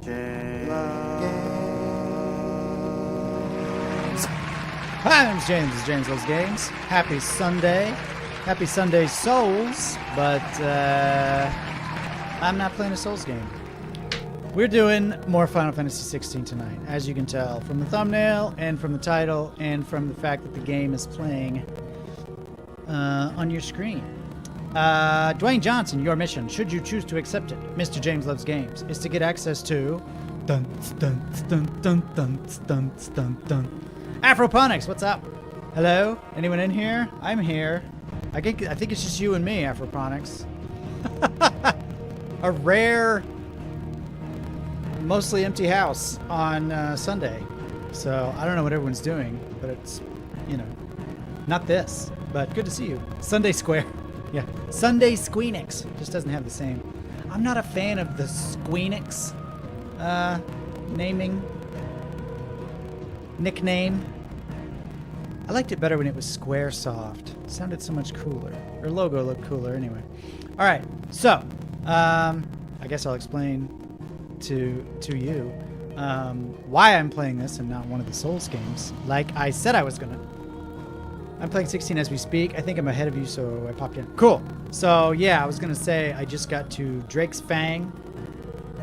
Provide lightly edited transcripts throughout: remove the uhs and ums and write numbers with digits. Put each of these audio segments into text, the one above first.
Hi, I'm James. It's James Loves Games. Happy Sunday. Happy Sunday, Souls. But I'm not playing a Souls game. We're doing more Final Fantasy 16 tonight, as you can tell from the thumbnail and from the title and from the fact that the game is playing on your screen. Dwayne Johnson, your mission, should you choose to accept it, Mr. James Loves Games, is to get access to Afroponics. What's up? Hello? Anyone in here? I'm here. I think it's just you and me, Afroponics. A rare, mostly empty house on Sunday. So I don't know what everyone's doing, but it's, you know, not this. But good to see you. Sunday Square. Yeah. Sunday Squeenix. Just doesn't have the same. I'm not a fan of the Squeenix naming. Nickname. I liked it better when it was Squaresoft. It sounded so much cooler. Or logo looked cooler anyway. Alright, so I guess I'll explain to you why I'm playing this and not one of the Souls games. Like I said I was gonna. I'm playing 16 as we speak. I think I'm ahead of you, so I popped in. Cool. So yeah, I was gonna say I just got to Drake's Fang,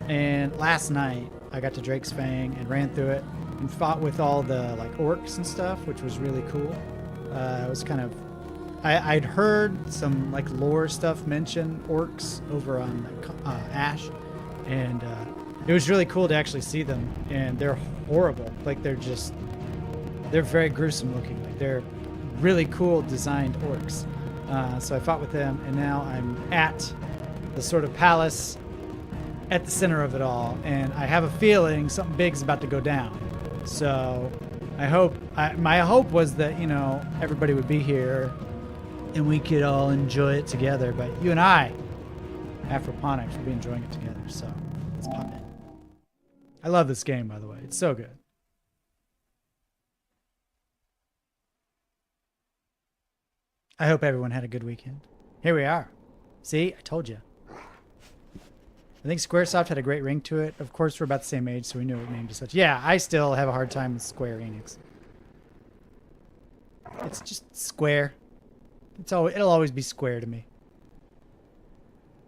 and last night I got to Drake's Fang and ran through it and fought with all the like orcs and stuff, which was really cool. It was kind of, I'd heard some like lore stuff mention orcs over on Ash, and it was really cool to actually see them. And they're horrible. Like they're very gruesome looking. Like they're really cool designed orcs. So I fought with them, and now I'm at the sort of palace at the center of it all, and I have a feeling something big's about to go down. So I hope, my hope was that, you know, everybody would be here and we could all enjoy it together. But you and I, Afroponics, will be enjoying it together. So let's pop in. I love this game, by the way. It's so good. I hope everyone had a good weekend. Here we are. See, I told you. I think Squaresoft had a great ring to it. Of course, we're about the same age, so we knew it named as such. Yeah, I still have a hard time with Square Enix. It's just Square. It'll always be Square to me.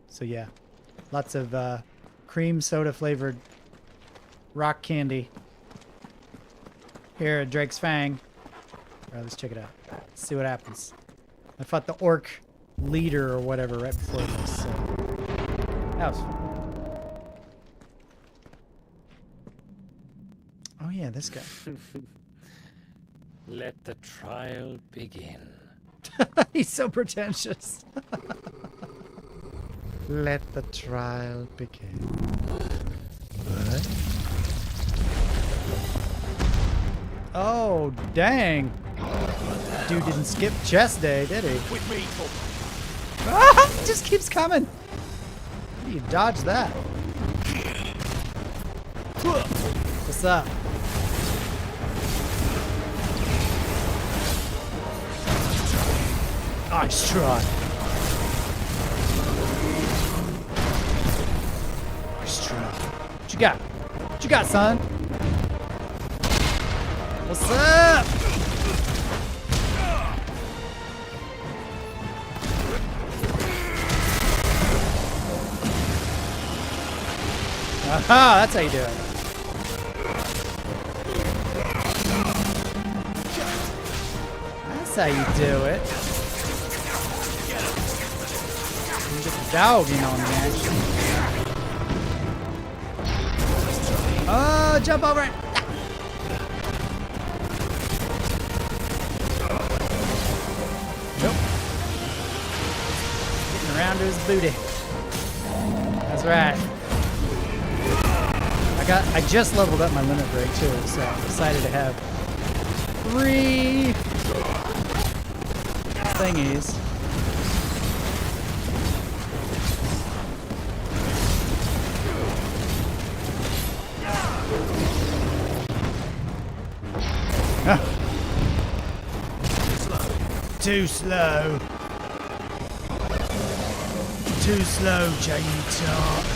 So yeah, lots of cream soda flavored rock candy here at Drake's Fang. All right, let's check it out. Let's see what happens. I fought the orc leader or whatever right before this, so that was fun. Oh yeah, this guy. Let the trial begin. He's so pretentious. Let the trial begin. What? Oh, dang. Dude didn't skip chest day, did he? With me. Ah, he just keeps coming. How do you dodge that? What's up? Nice try. Nice try. What you got? What you got, son? What's up? Aha, that's how you do it. That's how you do it. You get the dog in on the action. Oh, jump over it. Nope. Getting around to his booty. That's right. I just leveled up my limit break too, so I decided to have 3 thingies. Ah. Too slow. Too slow, Chainsaw.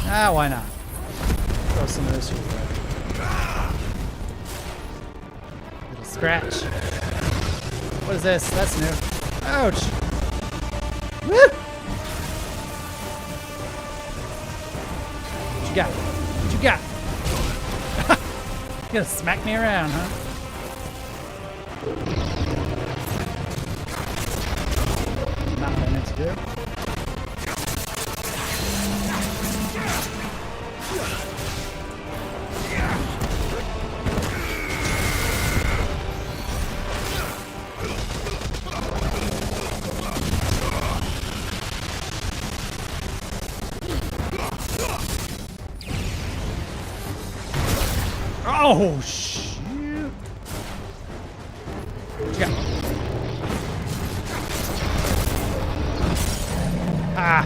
Ah, why not? Throw some of this your way. Little scratch. What is this? That's new. Ouch! Woo! What you got? What you got? You gonna smack me around, huh? Not what I meant to do. Oh, shoot. What you got? Ah.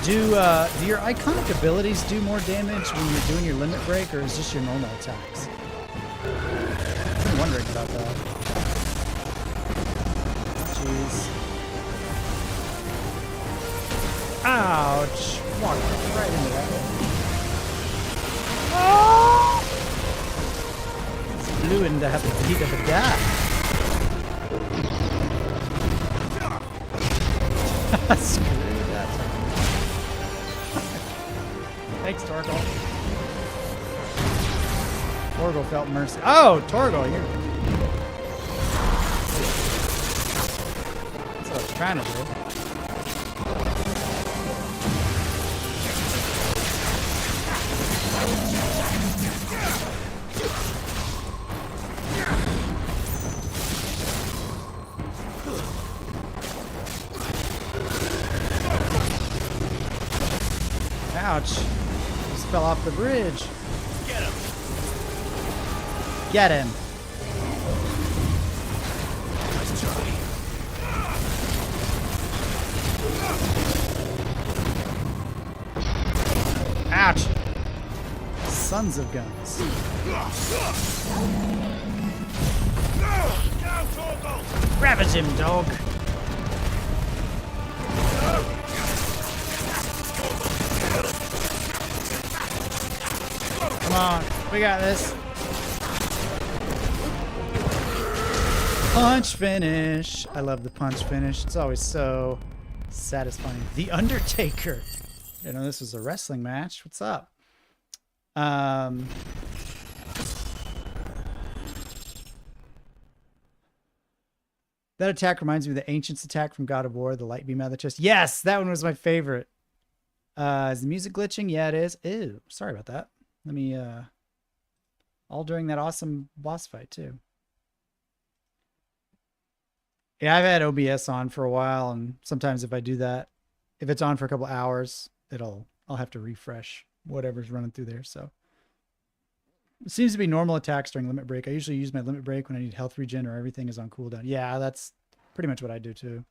Do your iconic abilities do more damage when you're doing your limit break, or is this your normal attacks? I've been wondering about that. Jeez. Ouch! Walked right into that one. Oh! It's flew in to have the beat of a guy. Screw that. Thanks, Torgal. Torgal felt mercy. Oh, Torgal, you're... That's what I was trying to do. Ouch. Just fell off the bridge. Get him. Get him. Let's try. Ouch. Sons of guns. Ravage him, dog. Come on, we got this. Punch finish. I love the punch finish. It's always so satisfying. The Undertaker. I didn't know this was a wrestling match. What's up? That attack reminds me of the Ancients attack from God of War, the light beam out of the chest. Yes, that one was my favorite. Is the music glitching? Yeah, it is. Ew, sorry about that. Let me, all during that awesome boss fight, too. Yeah, I've had OBS on for a while, and sometimes if I do that, if it's on for a couple hours, I'll have to refresh whatever's running through there, so. It seems to be normal attacks during limit break. I usually use my limit break when I need health regen or everything is on cooldown. Yeah, that's pretty much what I do, too.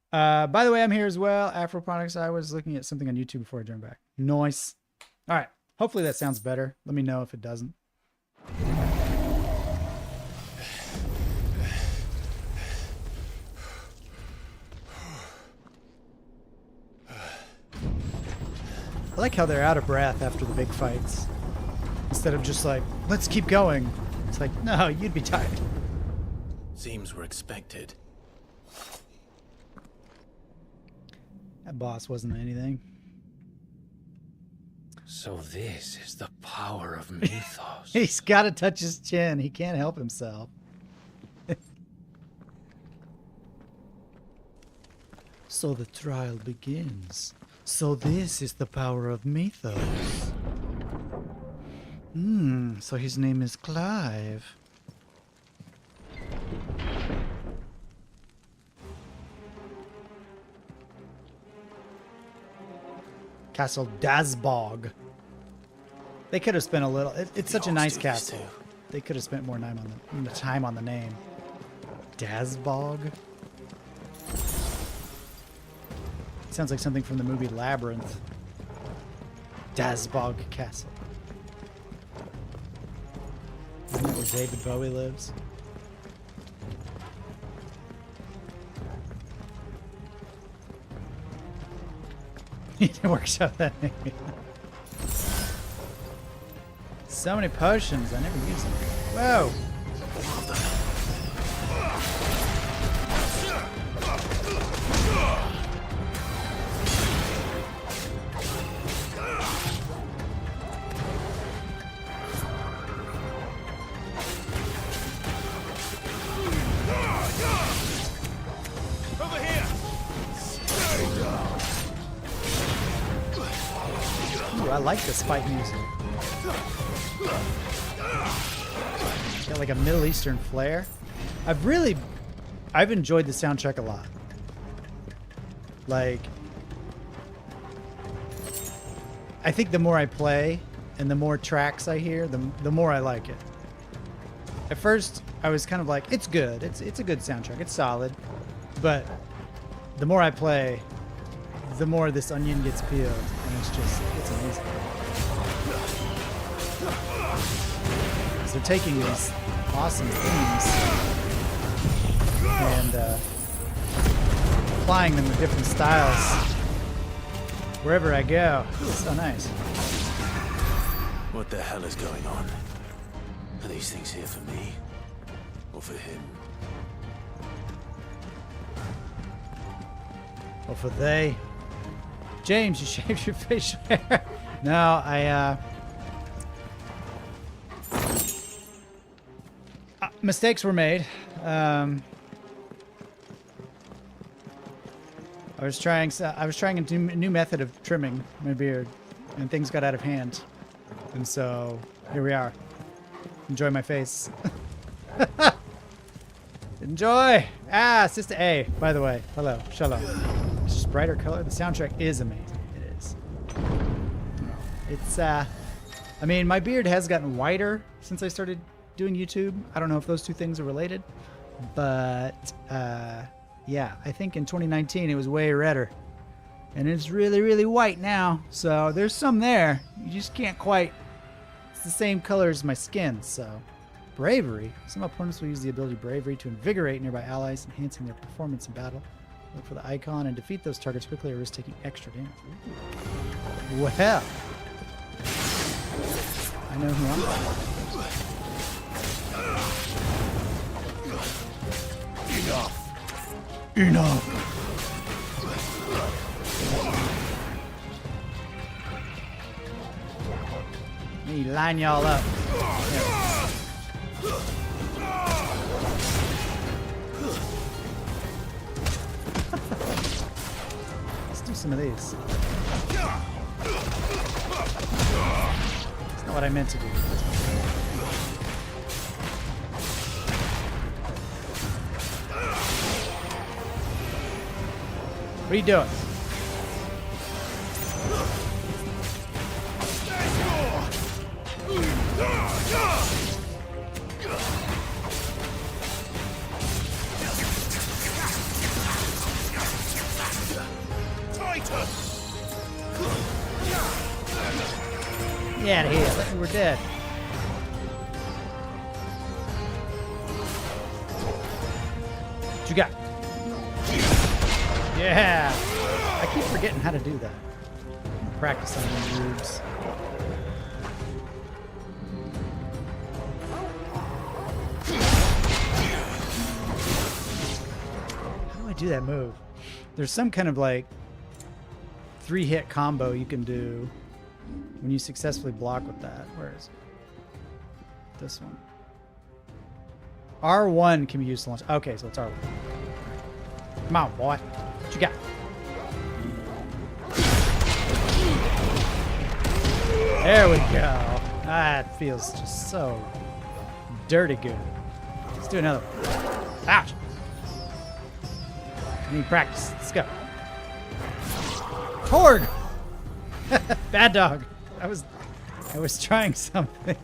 By the way, I'm here as well. Afroponics, I was looking at something on YouTube before I joined back. Nice. All right. Hopefully that sounds better. Let me know if it doesn't. I like how they're out of breath after the big fights. Instead of just like, let's keep going. It's like, no, you'd be tired. Seems we're expected. That boss wasn't anything. So this is the power of mythos. He's got to touch his chin. He can't help himself. So the trial begins. So this is the power of mythos. So his name is Clive. Castle Dazbog. They could have spent a little. It's such a nice castle. They could have spent more time on the name. Dazbog. Sounds like something from the movie Labyrinth. Dazbog Castle. And it was David Bowie lives. It works out that maybe. So many potions, I never use them. Whoa! I like this fight music. It's got like a Middle Eastern flair. I've enjoyed the soundtrack a lot. Like, I think the more I play and the more tracks I hear, the more I like it. At first, I was kind of like, it's good. It's a good soundtrack. It's solid. But the more I play, the more this onion gets peeled, and it's amazing. So they're taking these awesome themes and applying them with different styles wherever I go. It's so nice. What the hell is going on? Are these things here for me? Or for him? Or for they? James, you shaved your facial hair. No, mistakes were made. I was trying a new method of trimming my beard, and things got out of hand. And so here we are. Enjoy my face. Enjoy. Sister A, by the way. Hello. Shalom. It's just brighter color. The soundtrack is amazing. It is. It's, I mean, my beard has gotten whiter since I started doing YouTube. I don't know if those two things are related, but, yeah, I think in 2019 it was way redder, and it's really, really white now. So there's some there. You just can't quite. It's the same color as my skin. So bravery. Some opponents will use the ability bravery to invigorate nearby allies, enhancing their performance in battle. Look for the icon and defeat those targets quickly or risk taking extra damage. Ooh. Well, I know who I'm. Enough. Let me line y'all up. Let's do some of these. That's not what I meant to do. What are you doing? Get out of here. I thought we were dead. What you got? Yeah! I keep forgetting how to do that. Practice on these moves. How do I do that move? There's some kind of like 3-hit combo you can do when you successfully block with that. Where is it? This one. R1 can be used to launch. Okay, so it's R1. Come on, boy. What you got? There we go. That feels just so dirty good. Let's do another one. Ouch. I need practice. Let's go. Torg! Bad dog. I was trying something.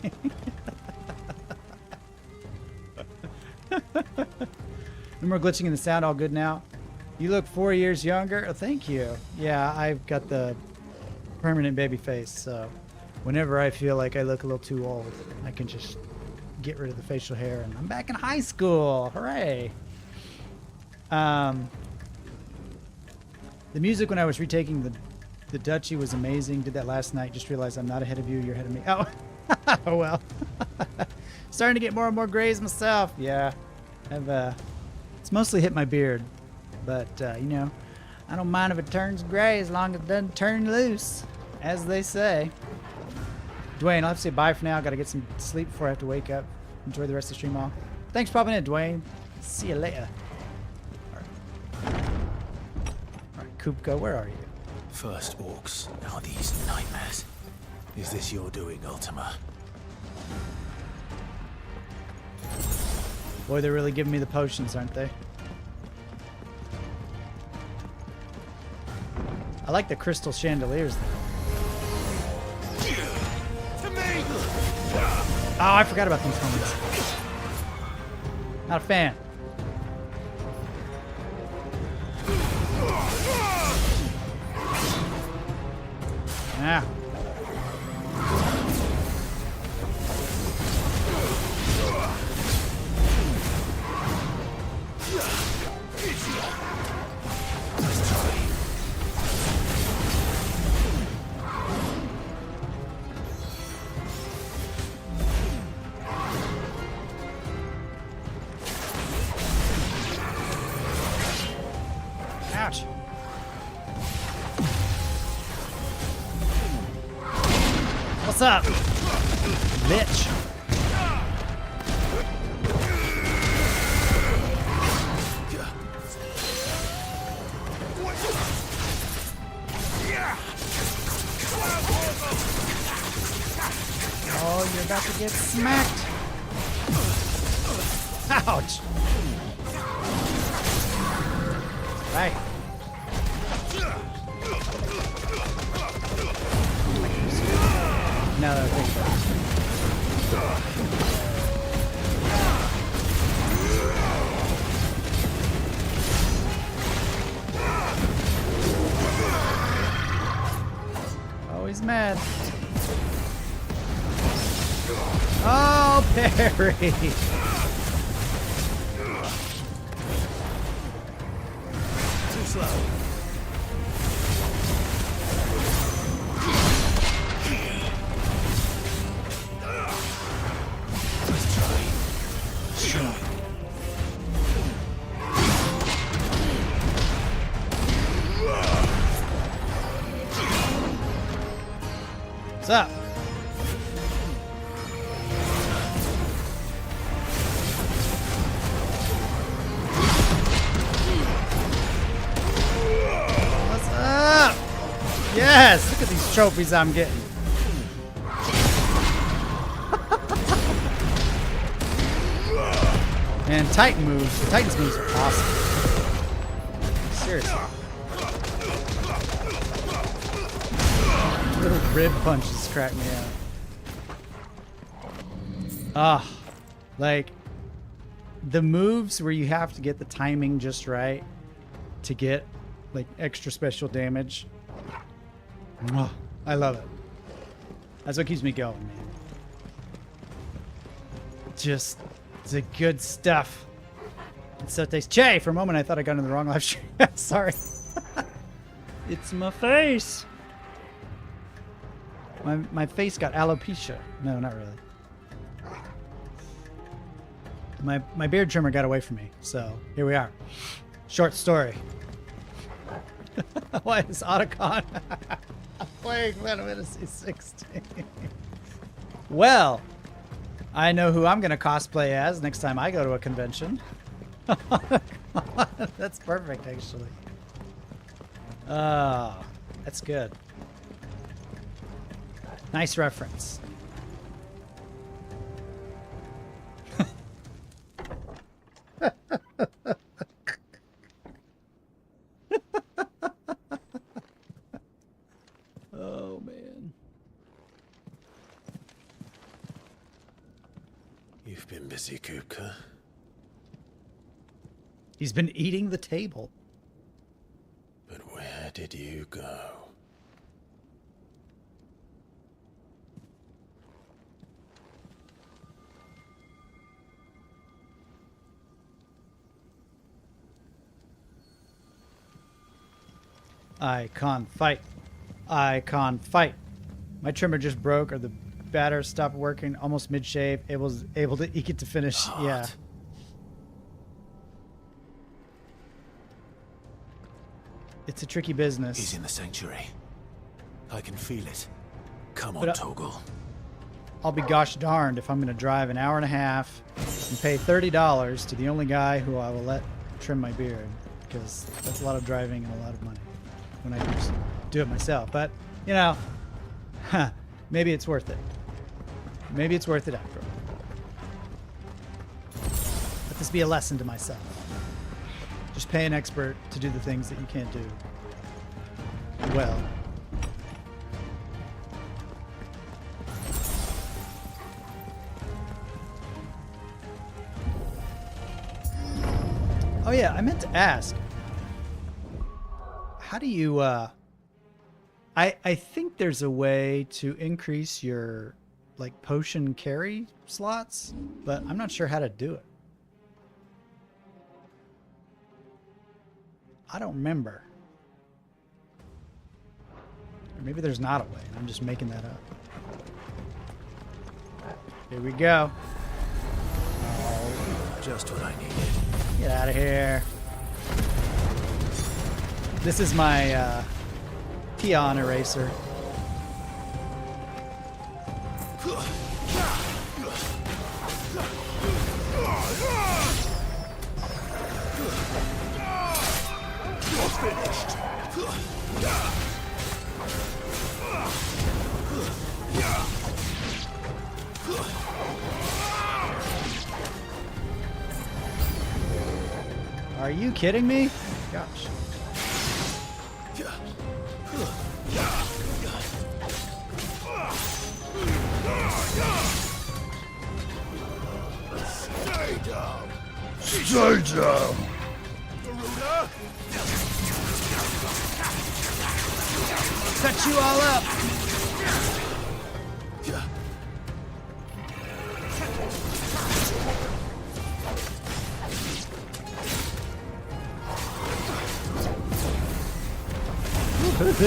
No more glitching in the sound. All good now. You look 4 years younger. Oh, thank you. Yeah, I've got the permanent baby face, so whenever I feel like I look a little too old, I can just get rid of the facial hair, and I'm back in high school. Hooray! The music when I was retaking the duchy was amazing. Did that last night. Just realized I'm not ahead of you. You're ahead of me. Oh, oh well. Starting to get more and more grays myself. Yeah, I've it's mostly hit my beard, but you know, I don't mind if it turns gray as long as it doesn't turn loose, as they say. Dwayne, I'll have to say bye for now. Got to get some sleep before I have to wake up. Enjoy the rest of the stream all. Thanks for popping in, Dwayne. See you later. All right, Kupka, where are you? First orcs, now these nightmares. Is this your doing, Ultima? Boy, they're really giving me the potions, aren't they? I like the crystal chandeliers, though. Oh, I forgot about these moments. Not a fan. Yeah. Ouch. What's up, bitch? Oh, you're about to get smacked. Ouch. Right. No, I think so. Oh, he's mad. Oh, parry. Too slow. What's up? What's up? Yes, look at these trophies I'm getting. Man, Titan moves. Titan's moves are awesome. Seriously. Little rib punches crack me up. Like the moves where you have to get the timing just right to get like extra special damage. I love it. That's what keeps me going, man. Just the good stuff. It's so tasty. Che, for a moment I thought I got in the wrong live stream. Sorry. It's my face. My face got alopecia. No, not really. My beard trimmer got away from me, so here we are. Short story. What is Otacon? I'm playing Final Fantasy 16. Well, I know who I'm going to cosplay as next time I go to a convention. That's perfect, actually. Oh, that's good. Nice reference. Oh, man. You've been busy, Kupka. He's been eating the table. But where did you go? I can't fight. I can't fight. My trimmer just broke, or the batter stopped working almost mid-shave. Able to eke it to finish. Hard. Yeah. It's a tricky business. He's in the sanctuary. I can feel it. Come on, But, Toggle. I'll be gosh darned if I'm going to drive an hour and a half and pay $30 to the only guy who I will let trim my beard, because that's a lot of driving and a lot of money when I just do it myself. But, you know, maybe it's worth it. Maybe it's worth it after all. Let this be a lesson to myself. Just pay an expert to do the things that you can't do well. Oh yeah, I meant to ask. How do you I think there's a way to increase your like potion carry slots, but I'm not sure how to do it. I don't remember. Or maybe there's not a way, and I'm just making that up. Here we go. Oh, just what I needed. Get out of here. This is my peon eraser. Finished. Are you kidding me? Gosh. Stay down. Stay down. Cut you all up. What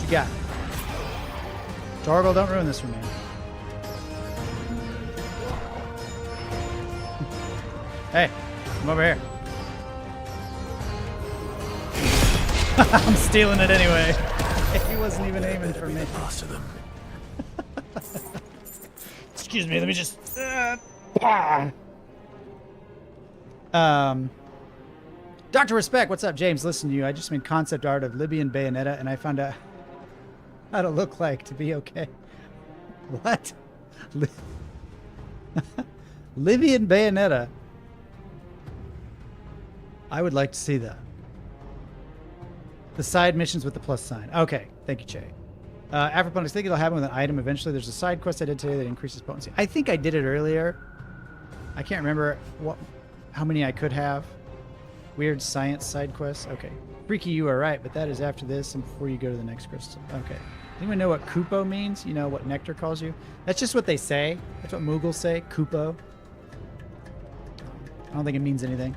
you got? Torgal, don't ruin this for me. Hey, come over here. I'm stealing it anyway. He wasn't even aiming for me. After them. Excuse me, let me just... Dr. Respect, what's up, James? Listen to you. I just made concept art of Libyan Bayonetta, and I found out how to look like to be okay. What? Libyan Bayonetta. I would like to see that. The side missions with the plus sign. Okay, thank you, Che. Afroponics, I think it'll happen with an item eventually. There's a side quest I did today that increases potency. I think I did it earlier. I can't remember how many I could have. Weird science side quests. Okay. Freaky, you are right, but that is after this and before you go to the next crystal. Okay. Anyone know what Kupo means? You know what Nectar calls you? That's just what they say. That's what Moogles say. Kupo. I don't think it means anything.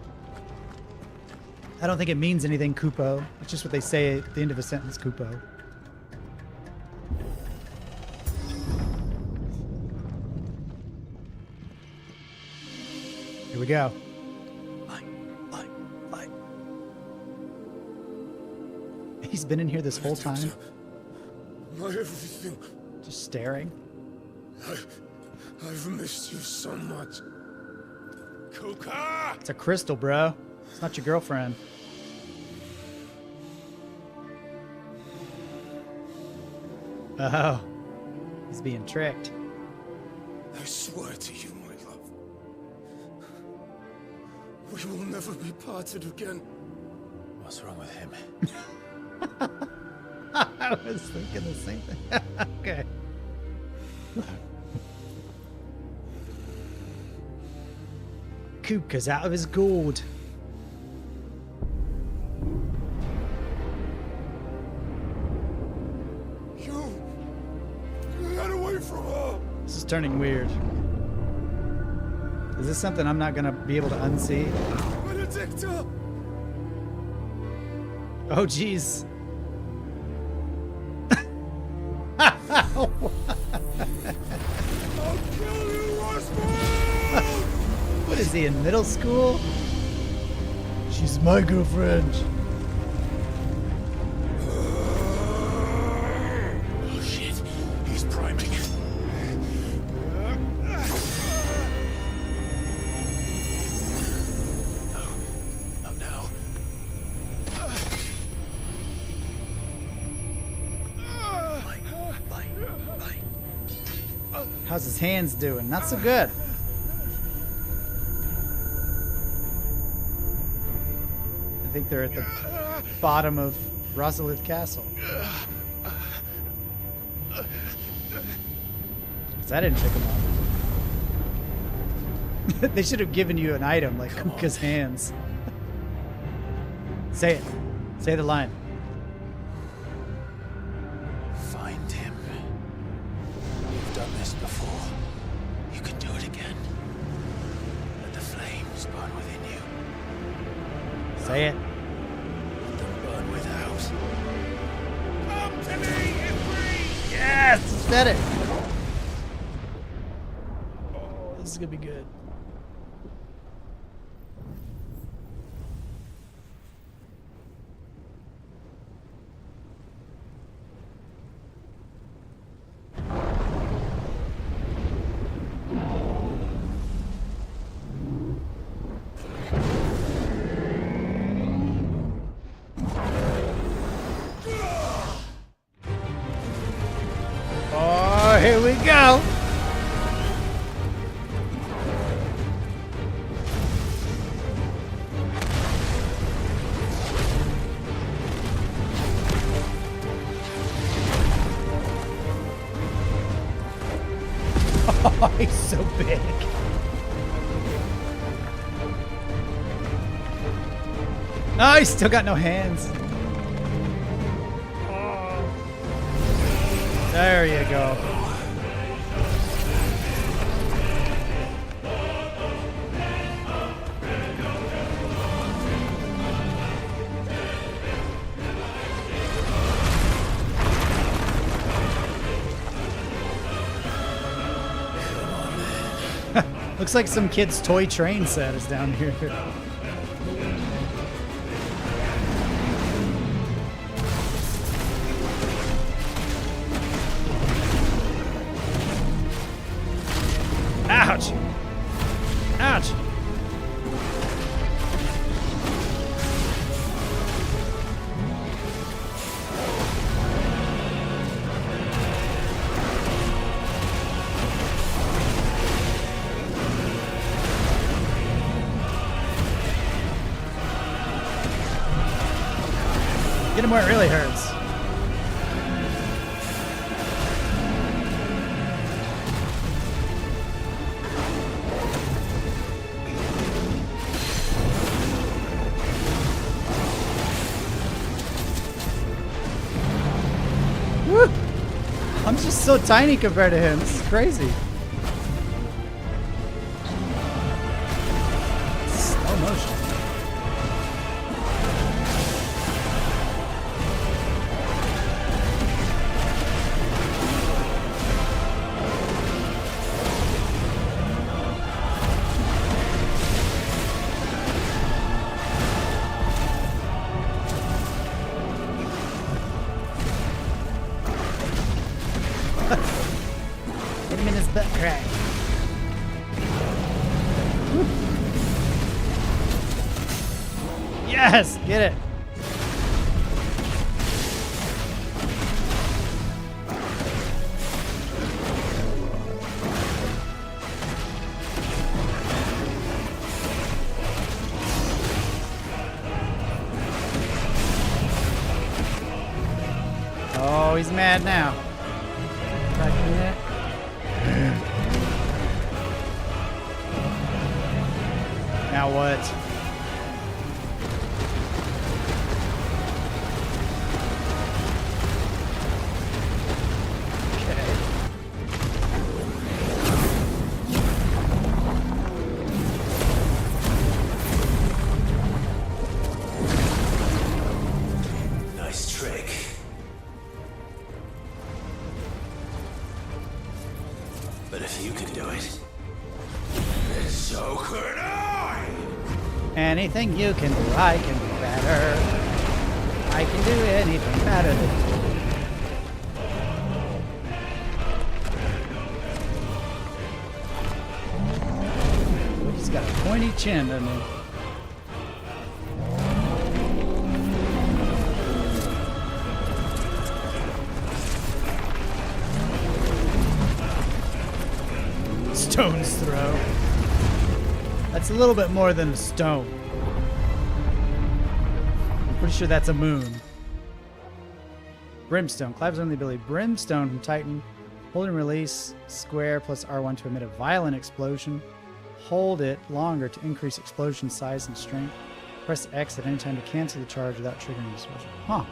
I don't think it means anything, Kupo. It's just what they say at the end of a sentence, Kupo. Here we go. Light. He's been in here this whole time, My everything. just staring. I've missed you so much. Kuka! It's a crystal, bro. It's not your girlfriend. Oh, he's being tricked. I swear to you, my love. We will never be parted again. What's wrong with him? I was thinking the same thing. Okay. Kuka's out of his gourd. from her! This is turning weird. Is this something I'm not gonna be able to unsee? Benedicta! Oh, jeez. I'll kill you, Westworld! What is he, in middle school? She's my girlfriend. Oh shit, he's priming. Oh no. Light. How's his hands doing? Not so good. I think they're at the bottom of Rosalith Castle. 'Cause I didn't pick him up. They should have given you an item like Kuka's hands. Say it. Say the line. Find him. You've done this before. You can do it again. Let the flames burn within you. Say it. Let them burn without. Come to me, Ifrit! Yes! Said it! This is gonna be good. Oh, here we go! Oh, he's so big. No, he's still got no hands. There you go. Looks like some kid's toy train set is down here. Ouch! Ouch! Get him where it really hurts. Woo! I'm just so tiny compared to him. This is crazy. Slow motion. Hit him in his butt crack. Woo. Yes! Get it! Oh, he's mad now. Now what? Okay. But if you can do it, then so could I! Anything you can do, I can do better. I can do anything better than you. He's got a pointy chin, doesn't he? Stone's throw. That's a little bit more than a stone. I'm pretty sure that's a moon. Brimstone. Clives on the ability Brimstone from Titan. Hold and release square plus R1 to emit a violent explosion. Hold it longer to increase explosion size and strength. Press X at any time to cancel the charge without triggering the explosion. Huh.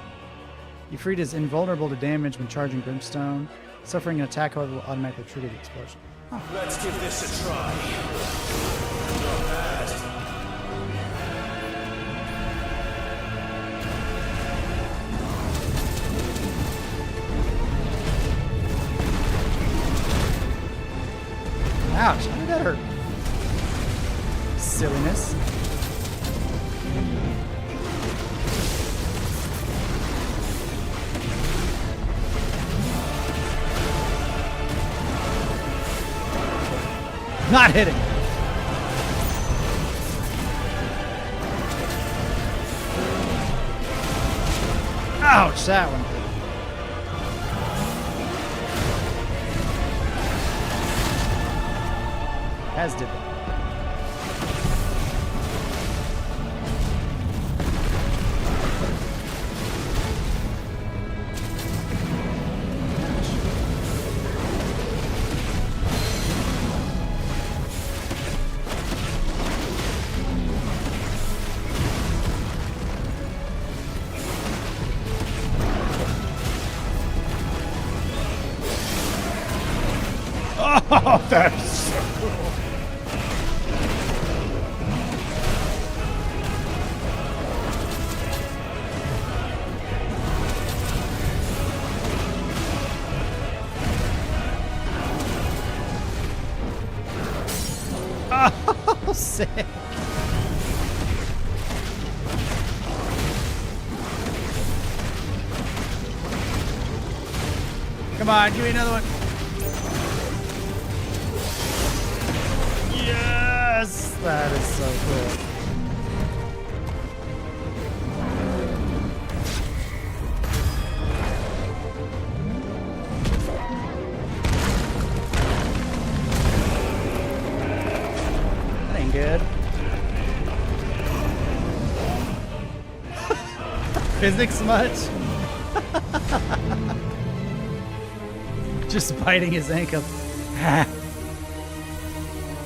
Ifrit is invulnerable to damage when charging Brimstone. Suffering an attack, however, will automatically trigger the explosion. Huh. Let's give this a try. Not bad. Ouch, how did that hurt? Silliness. Not hitting. Ouch, that one. As did that. Oh, that's so cool. Oh, sick. Come on, give me another one. Yes! That is so cool. That ain't good. Physics much? Just biting his ankle.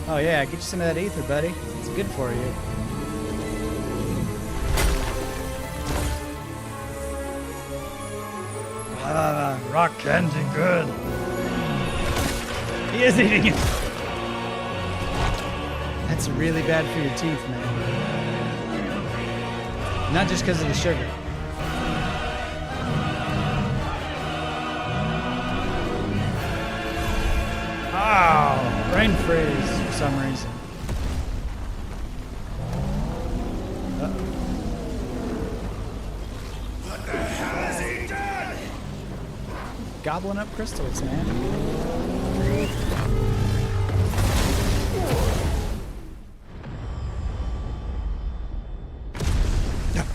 Oh yeah, get you some of that aether, buddy. It's good for you. Ah, rock candy, good. He is eating it. That's really bad for your teeth, man. Not just because of the sugar. Wow, brain freeze for some reason. What the hell has he done? Gobbling up crystals, man.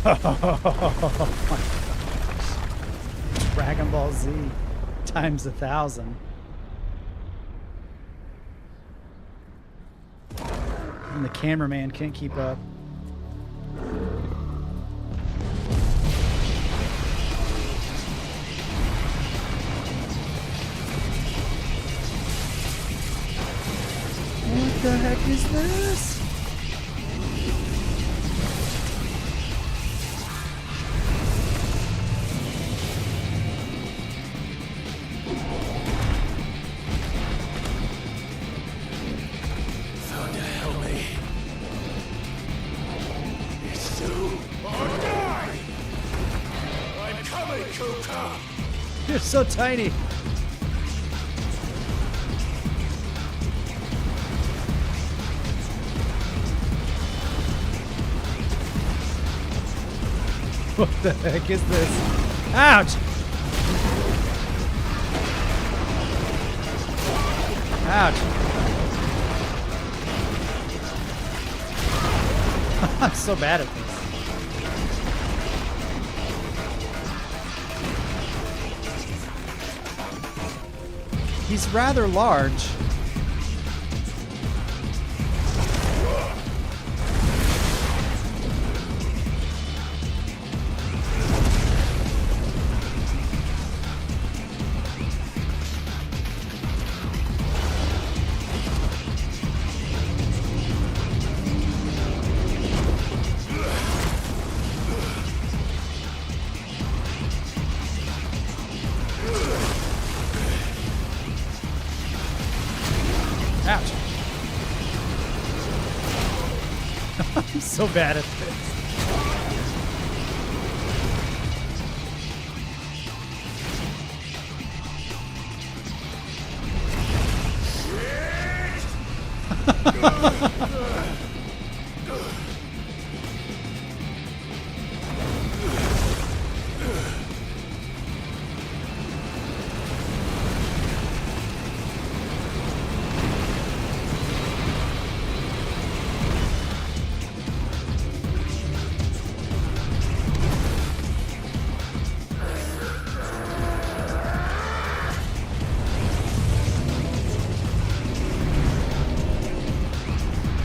Oh my gosh. Dragon Ball Z times 1,000. And the cameraman can't keep up. What the heck is this? Thunder, help me. It's do or die. I'm coming, Kuka. You're so tiny. What the heck is this? Ouch! Ouch! I'm so bad at this. He's rather large. Ouch. I'm so bad at this.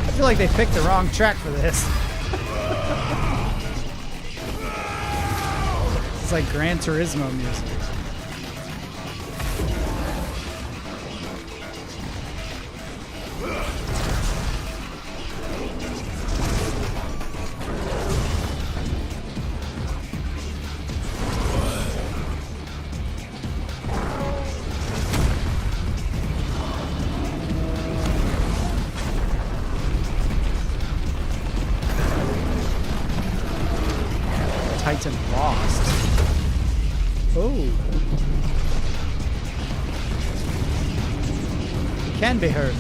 I feel like they picked the wrong track for this. It's like Gran Turismo music. Titan lost. Oh. Can be hurt.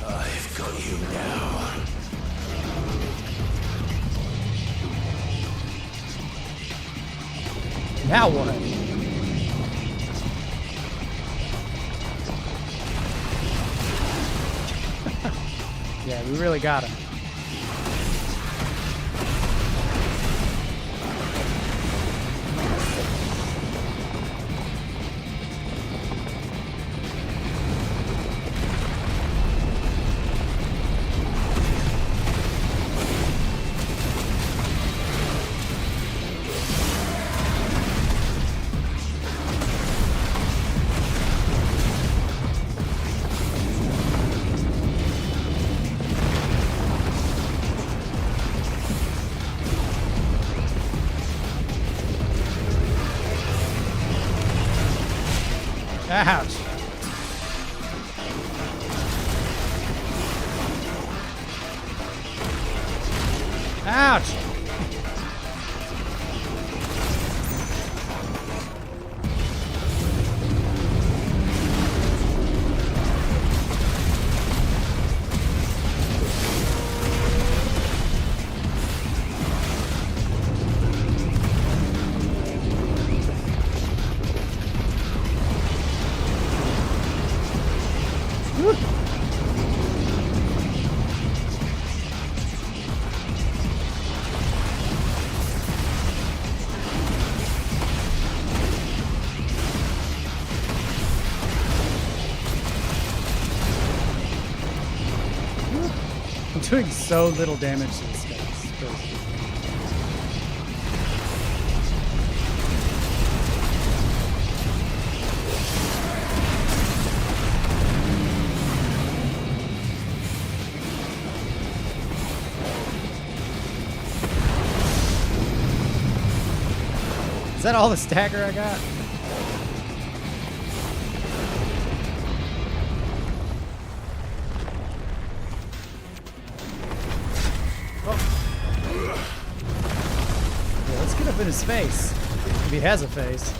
I've got you now. Now what? Yeah, we really got him. Ouch. Ouch. I'm doing so little damage to this guy. It's crazy. Is that all the stagger I got? Yeah, let's get up in his face. If he has a face.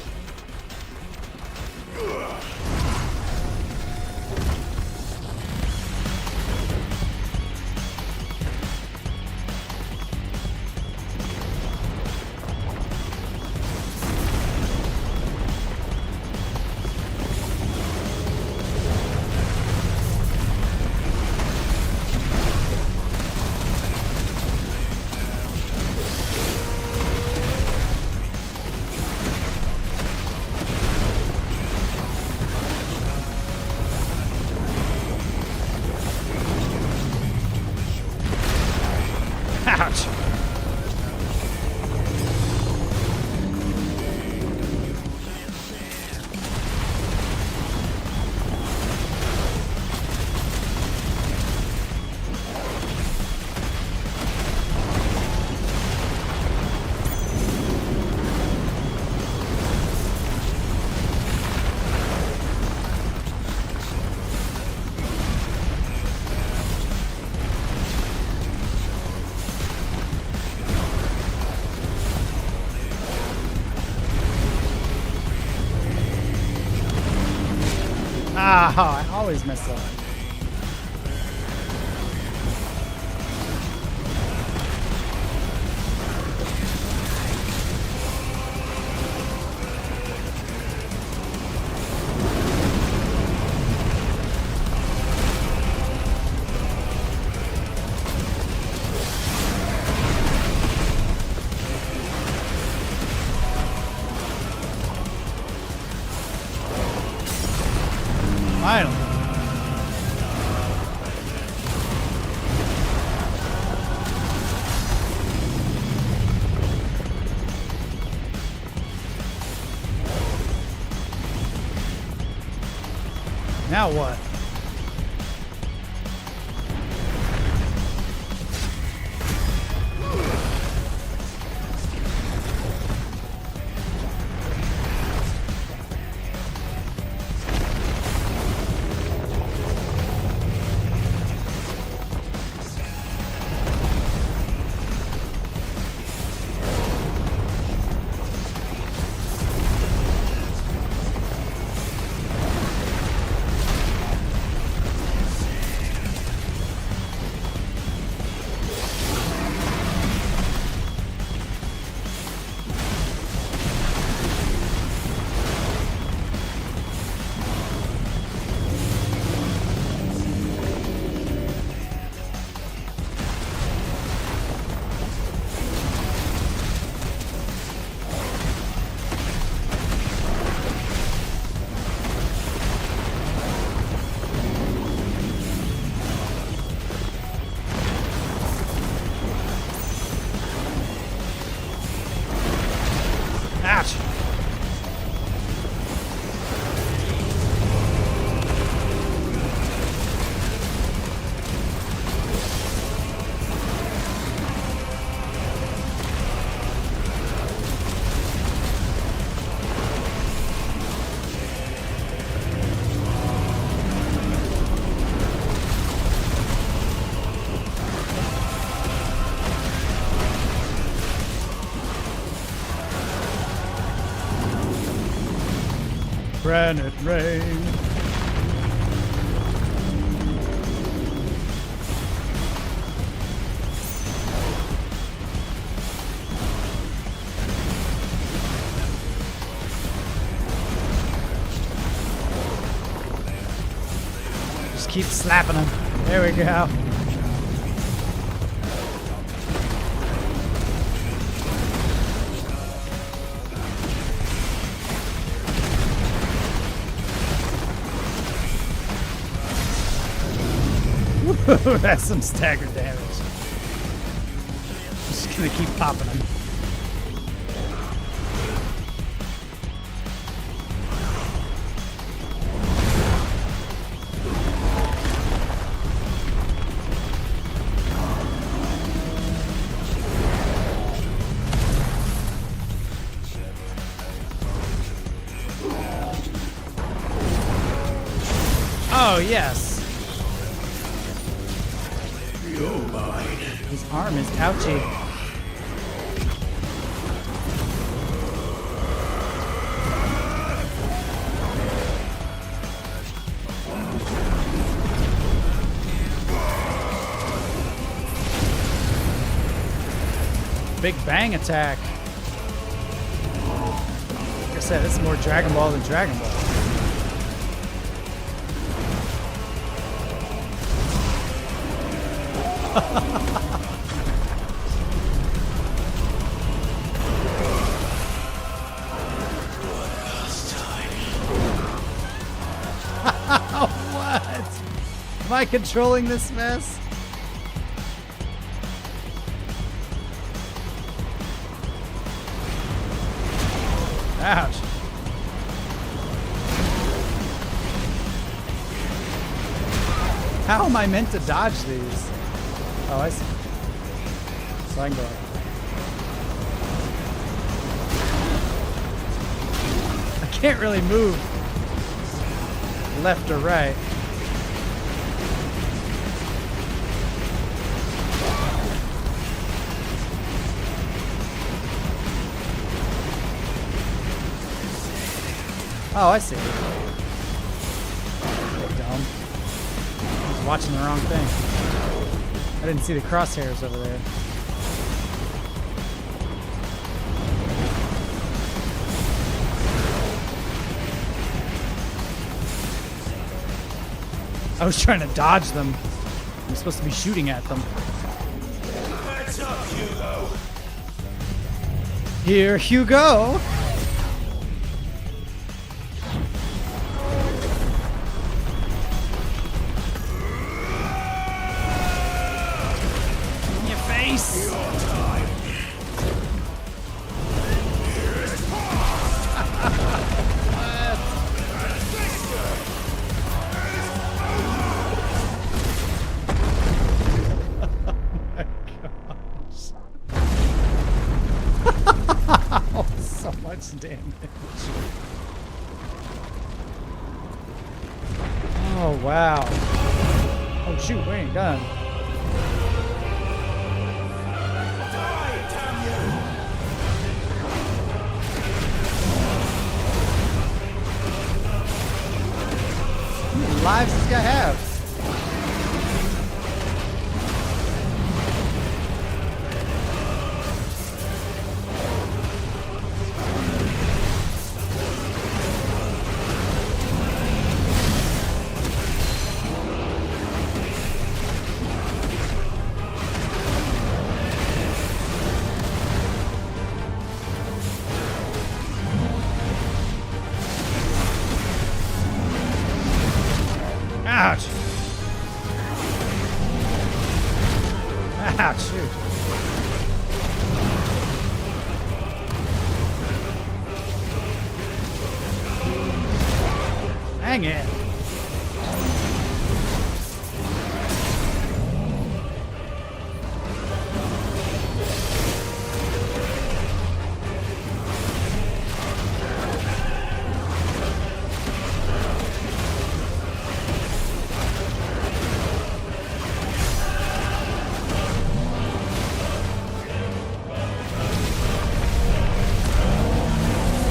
Ah, I always mess up. Finally. Now what? Ouch! Granite rain. Just keep slapping him. There we go. That's some staggered damage. Just gonna keep popping him. Oh, yes. His arm is ouchy. Big bang attack. Like I said, this is more Dragon Ball than Dragon Ball. What? Am I controlling this mess? Ouch. How am I meant to dodge these? Oh, I see. So I can go. I can't really move left or right. Oh, I see. I was watching the wrong thing. I didn't see the crosshairs over there. I was trying to dodge them. I'm supposed to be shooting at them. Heads up, Hugo. Here you go. In your face. So much damage. Oh, wow. Oh, shoot, we ain't done. How many lives does this guy have? Ouch! Ouch, shoot. Hang it.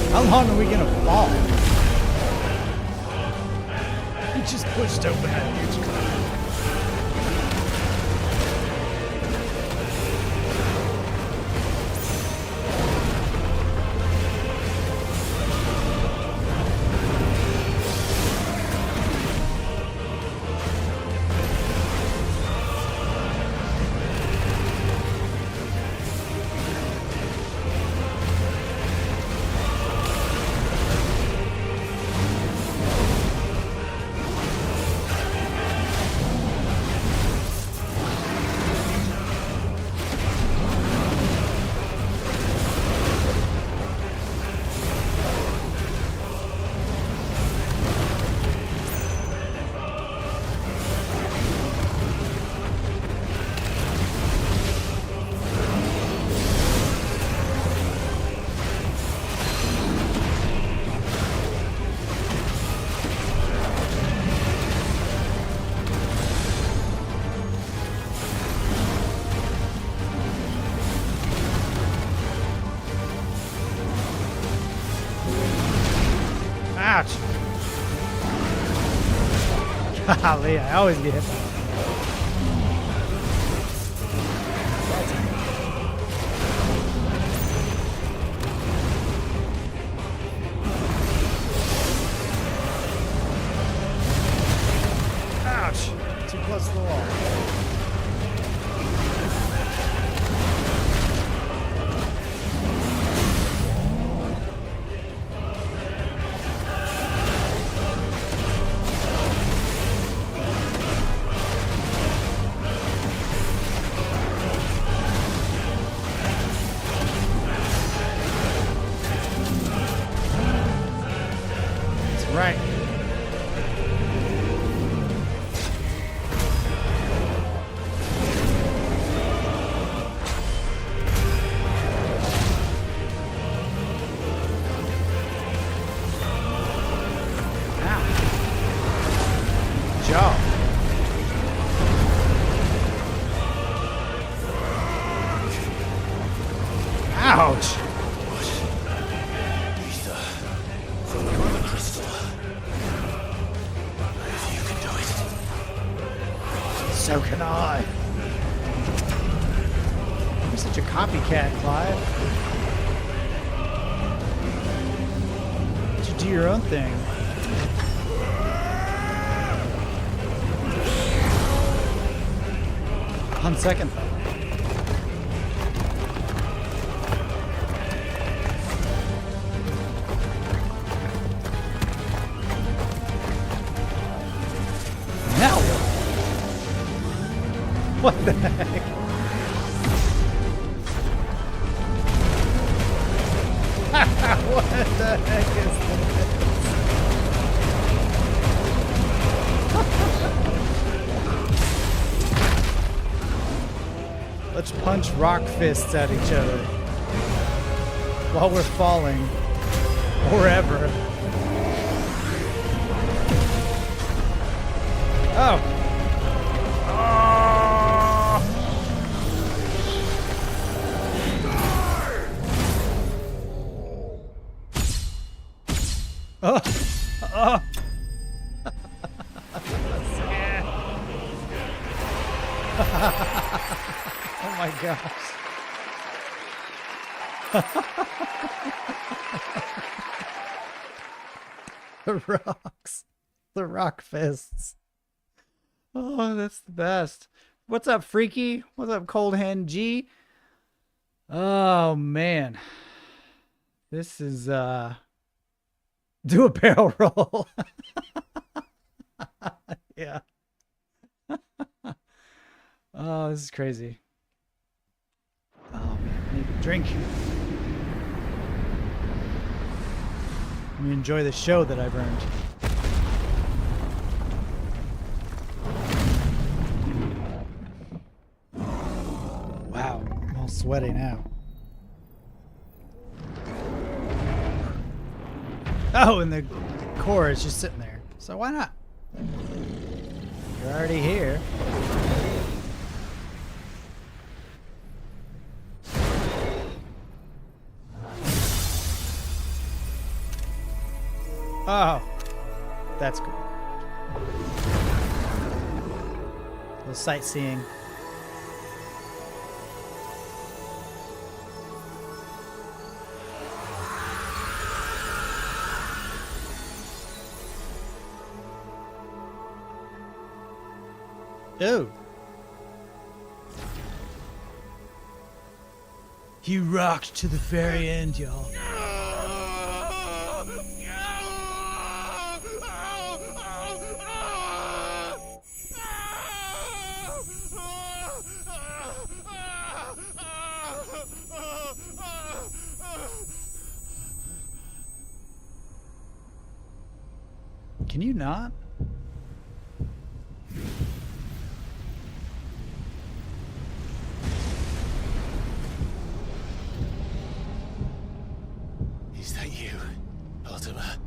How long are we gonna fall? He just pushed open that huge cloud. Ouch! Golly, I always get hit by that. Ouch! Too close to the wall. Right. Ow. Good job. Ouch. Aether from the Mothercrystal. So can I. You're such a copycat, Clive. You do your own thing. On second thought. Now what the heck? What the heck is this? Let's punch rock fists at each other while we're falling, or ever. Oh. Oh. Oh. Oh my gosh. The rocks. The rock fists. Oh, that's the best. What's up, Freaky? What's up, Cold Hand G? Oh, man. This is, do a barrel roll. Yeah. Oh, this is crazy. Oh, man. I need a drink. Let me enjoy the show that I've earned. Wow, I'm all sweaty now. Oh, and the core is just sitting there. So why not? You're already here. Oh, that's cool. A little sightseeing. Oh. He rocked to the very end, y'all. Can you not? Is that you, Ultima?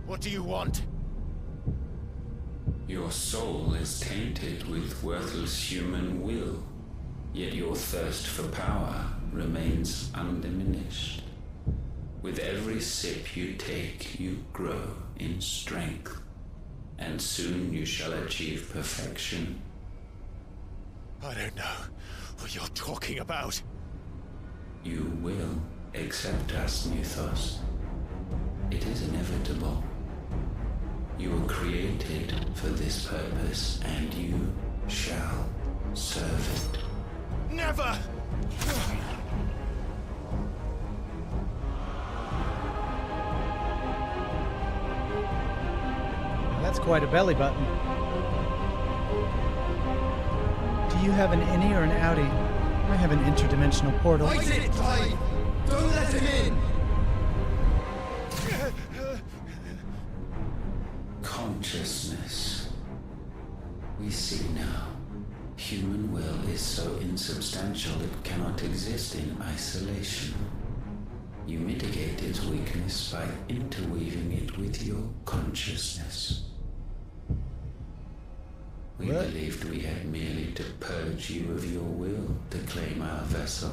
What do you want? Your soul is tainted with worthless human will, yet your thirst for power remains undiminished. With every sip you take, you grow in strength, and soon you shall achieve perfection. I don't know what you're talking about. You will accept us, Mythos. It is inevitable. You were created for this purpose, and you shall serve it. Never! That's quite a belly button. Do you have an innie or an outie? I have an interdimensional portal. Fight it, Blight! Don't let him in! Consciousness. We see now. Human will is so insubstantial it cannot exist in isolation. You mitigate its weakness by interweaving it with your consciousness. We What? believed we had merely to purge you of your will to claim our vessel.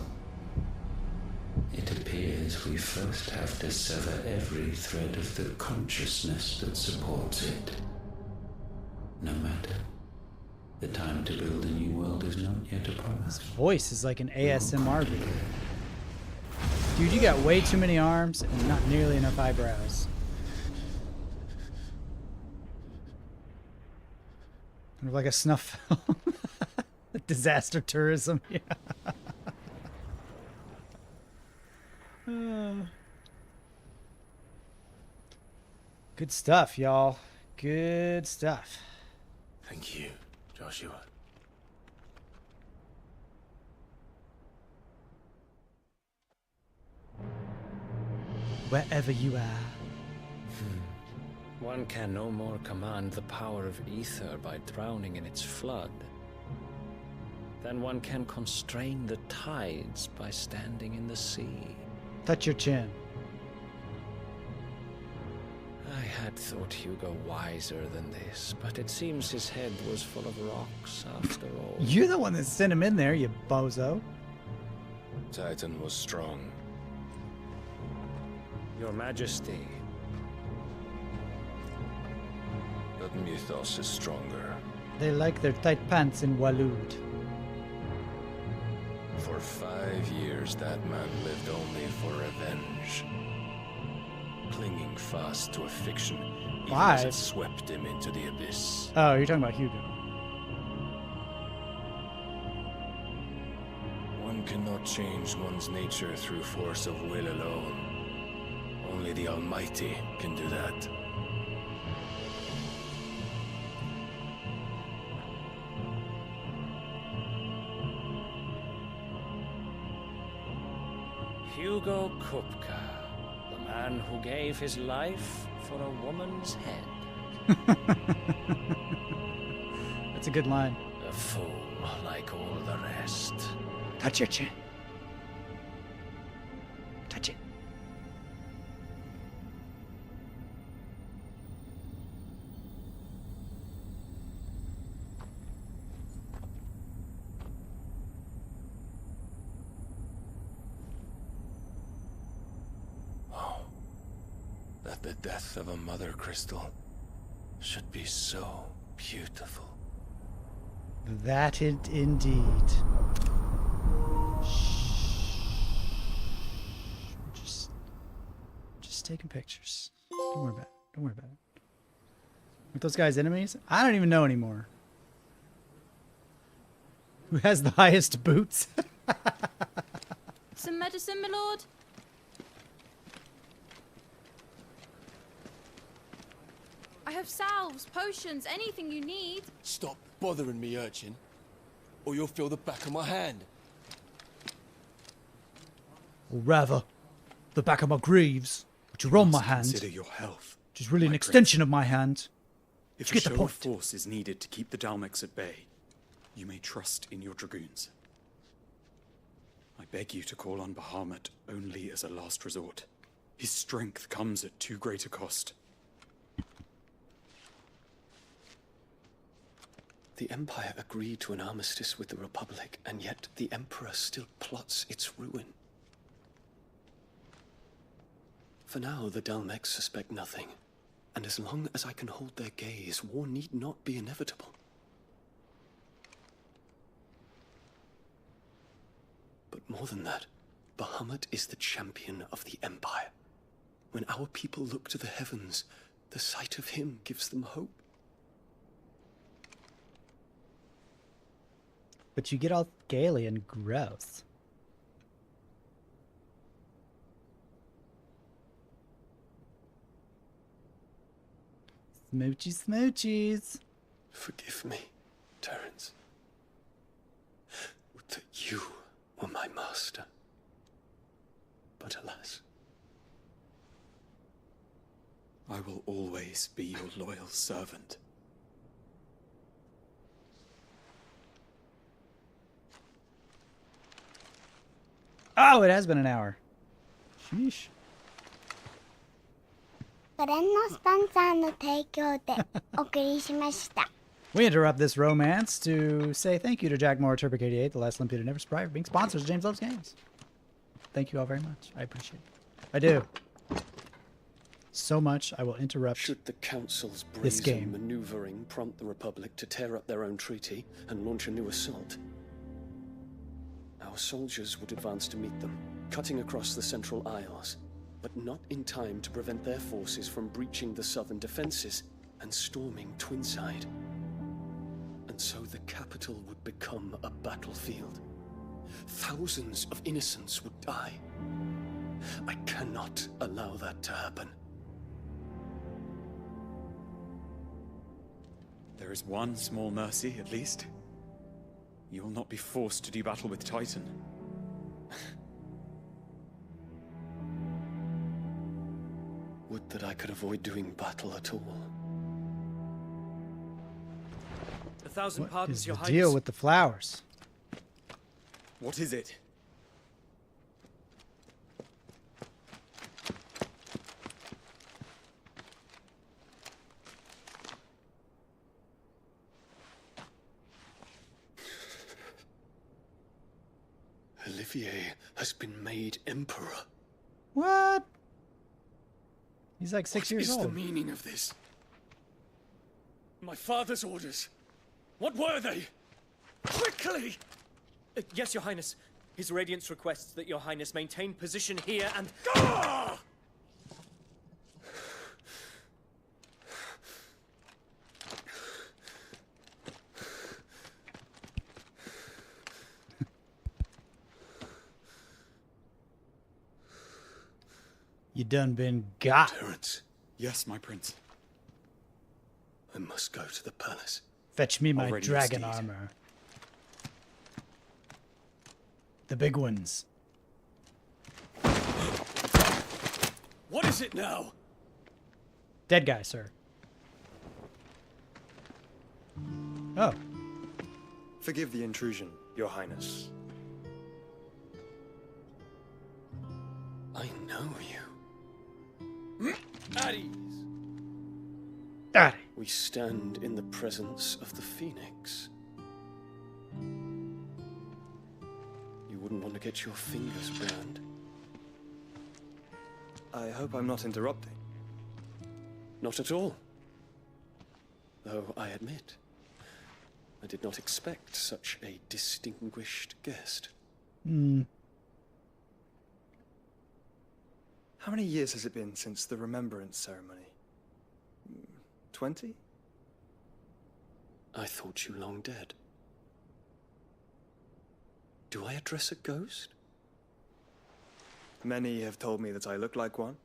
It appears we first have to sever every thread of the consciousness that supports it. No matter The time to build a new world is not yet upon us. Voice is like an ASMR video. Dude, you got way too many arms and not nearly enough eyebrows. Kind of like a snuff film. Disaster tourism. Yeah. Good stuff, y'all. Good stuff. Thank you, Joshua. Wherever you are. One can no more command the power of aether by drowning in its flood than one can constrain the tides by standing in the sea. Touch your chin. I had thought Hugo wiser than this, but it seems his head was full of rocks after all. You're the one that sent him in there, you bozo. Titan was strong. Your Majesty. But Mythos is stronger. They like their tight pants in Waloed. For 5 years, that man lived only for revenge. Clinging fast to a fiction, even as 5? it swept him into the abyss. Oh, you're talking about Hugo. One cannot change one's nature through force of will alone. Only the Almighty can do that. Hugo Kupka, the man who gave his life for a woman's head. That's a good line. A fool like all the rest. Touch your chin. Touch it. That the death of a Mothercrystal should be so beautiful. That it indeed. Shh. Just taking pictures. Don't worry about it. Don't worry about it. With those guys enemies? I don't even know anymore. Who has the highest boots? Some medicine, my lord? I have salves, potions, anything you need. Stop bothering me, urchin, or you'll feel the back of my hand. Or rather, the back of my greaves, which are on my hand. Consider your health. Which is really an my extension of my hand. If You a get the show point. of force is needed to keep the Dalmex at bay, you may trust in your dragoons. I beg you to call on Bahamut only as a last resort. His strength comes at too great a cost. The Empire agreed to an armistice with the Republic, and yet the Emperor still plots its ruin. For now, the Dalmex suspect nothing, and as long as I can hold their gaze, war need not be inevitable. But more than that, Bahamut is the champion of the Empire. When our people look to the heavens, the sight of him gives them hope. But you get all scaly and gross. Smoochies, smoochies. Forgive me, Terence. Would that you were my master. But alas. I will always be your loyal servant. Oh, it has been an hour. Sheesh. これのスポンサーの提供でお送りしました。 We interrupt this romance to say thank you to Jack Moore, Turbic88, the last Olympian who never surprised, for being sponsors of James Loves Games. Thank you all very much. I appreciate it. I do. so much I will interrupt Should the Council's this brazen game. maneuvering prompt the Republic to tear up their own treaty and launch a new assault, our soldiers would advance to meet them, cutting across the Central Isles, but not in time to prevent their forces from breaching the southern defenses and storming Twinside. And so the capital would become a battlefield. Thousands of innocents would die. I cannot allow that to happen. There is one small mercy, at least. You will not be forced to do battle with Titan. Would that I could avoid doing battle at all. A thousand What pardons, is Your the Highness. deal with the flowers? What is it? Olivier has been made emperor. What? He's like 6 What years is the old. meaning of this? My father's orders. What were they? Quickly! Yes, Your Highness. His Radiance requests that Your Highness maintain position here and... Ah! You done been got. Terence, Yes, my prince. I must go to the palace. Fetch me my Already dragon steed. armor. The big ones. What is it now? Dead guy, sir. Oh. Forgive the intrusion, Your Highness. I know you. At ease. Got it. We stand in the presence of the Phoenix. You wouldn't want to get your fingers burned. I hope I'm not interrupting. Not at all. Though I admit, I did not expect such a distinguished guest. Hmm. How many years has it been since the remembrance ceremony? 20? I thought you long dead. Do I address a ghost? Many have told me that I look like one.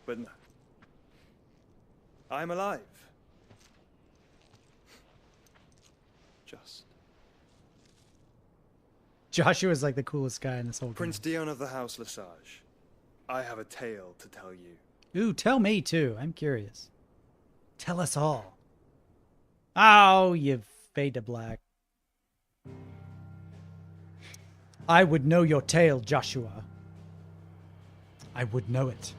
But no. I'm alive. Just. Joshua's like the coolest guy in this whole Prince Dion of the House Lesage. I have a tale to tell you. game. Ooh, tell me too. I'm curious. Tell us all. Oh, you fade to black. I would know your tale, Joshua. I would know it.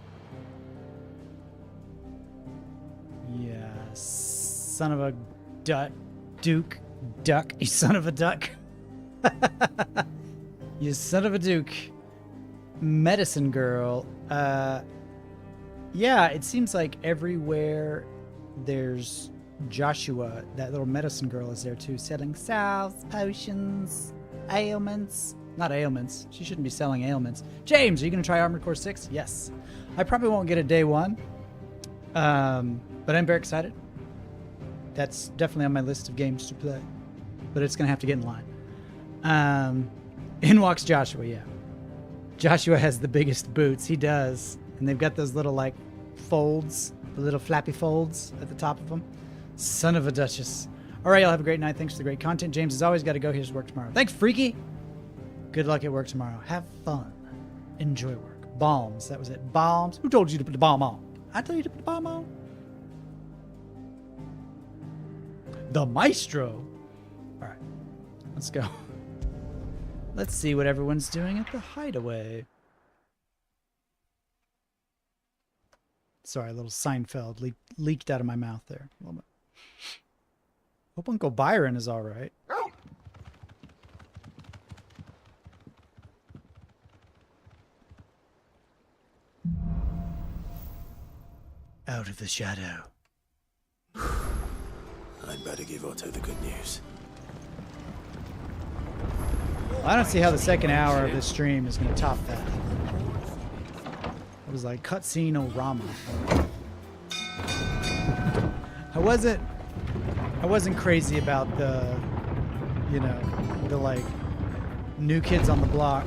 Yeah, son of a duke, duck, you son of a duck. You son of a duke. Medicine girl. Yeah, it seems like everywhere there's Joshua, that little medicine girl is there too, selling salves, potions, ailments. Not ailments. She shouldn't be selling ailments. James, are you going to try Armored Core 6? Yes. I probably won't get it day one. But I'm very excited. That's definitely on my list of games to play. But it's going to have to get in line. In walks Joshua, yeah. Joshua has the biggest boots. He does. And they've got those little, like, folds. The little flappy folds at the top of them. Son of a duchess. All right, y'all have a great night. Thanks for the great content. James has always got to go. Here's work tomorrow. Thanks, Freaky. Good luck at work tomorrow. Have fun. Enjoy work. Balms. That was it. Balms. Who told you to put the balm on? I told you to put the balm on. The maestro. All right. Let's go. Let's see what everyone's doing at the hideaway. Sorry, a little Seinfeld leaked out of my mouth there. A little bit. Hope Uncle Byron is all right. out of the shadow. I'd better give Otto the good news. I don't see how the second hour of this stream is going to top that. It was like cutscene-o-rama. I wasn't crazy about the, you know, the like New Kids on the Block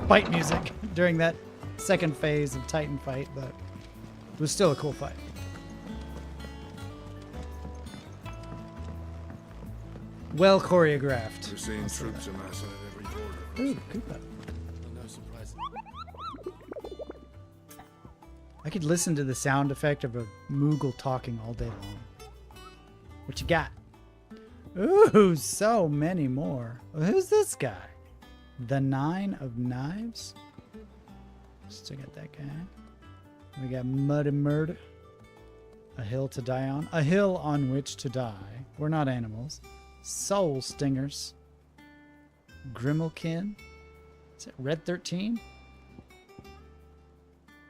fight music during that second phase of Titan fight, but it was still a cool fight. Well choreographed. We're seeing troops amassing at every border. Ooh, Koopa. No surprise. I could listen to the sound effect of a Moogle talking all day long. What you got? Ooh, so many more. Who's this guy? The Nine of Knives? Still got that guy. We got Muddy Murder. A hill to die on. A hill on which to die. We're not animals. Soul Stingers. Grimalkin. Is it Red 13?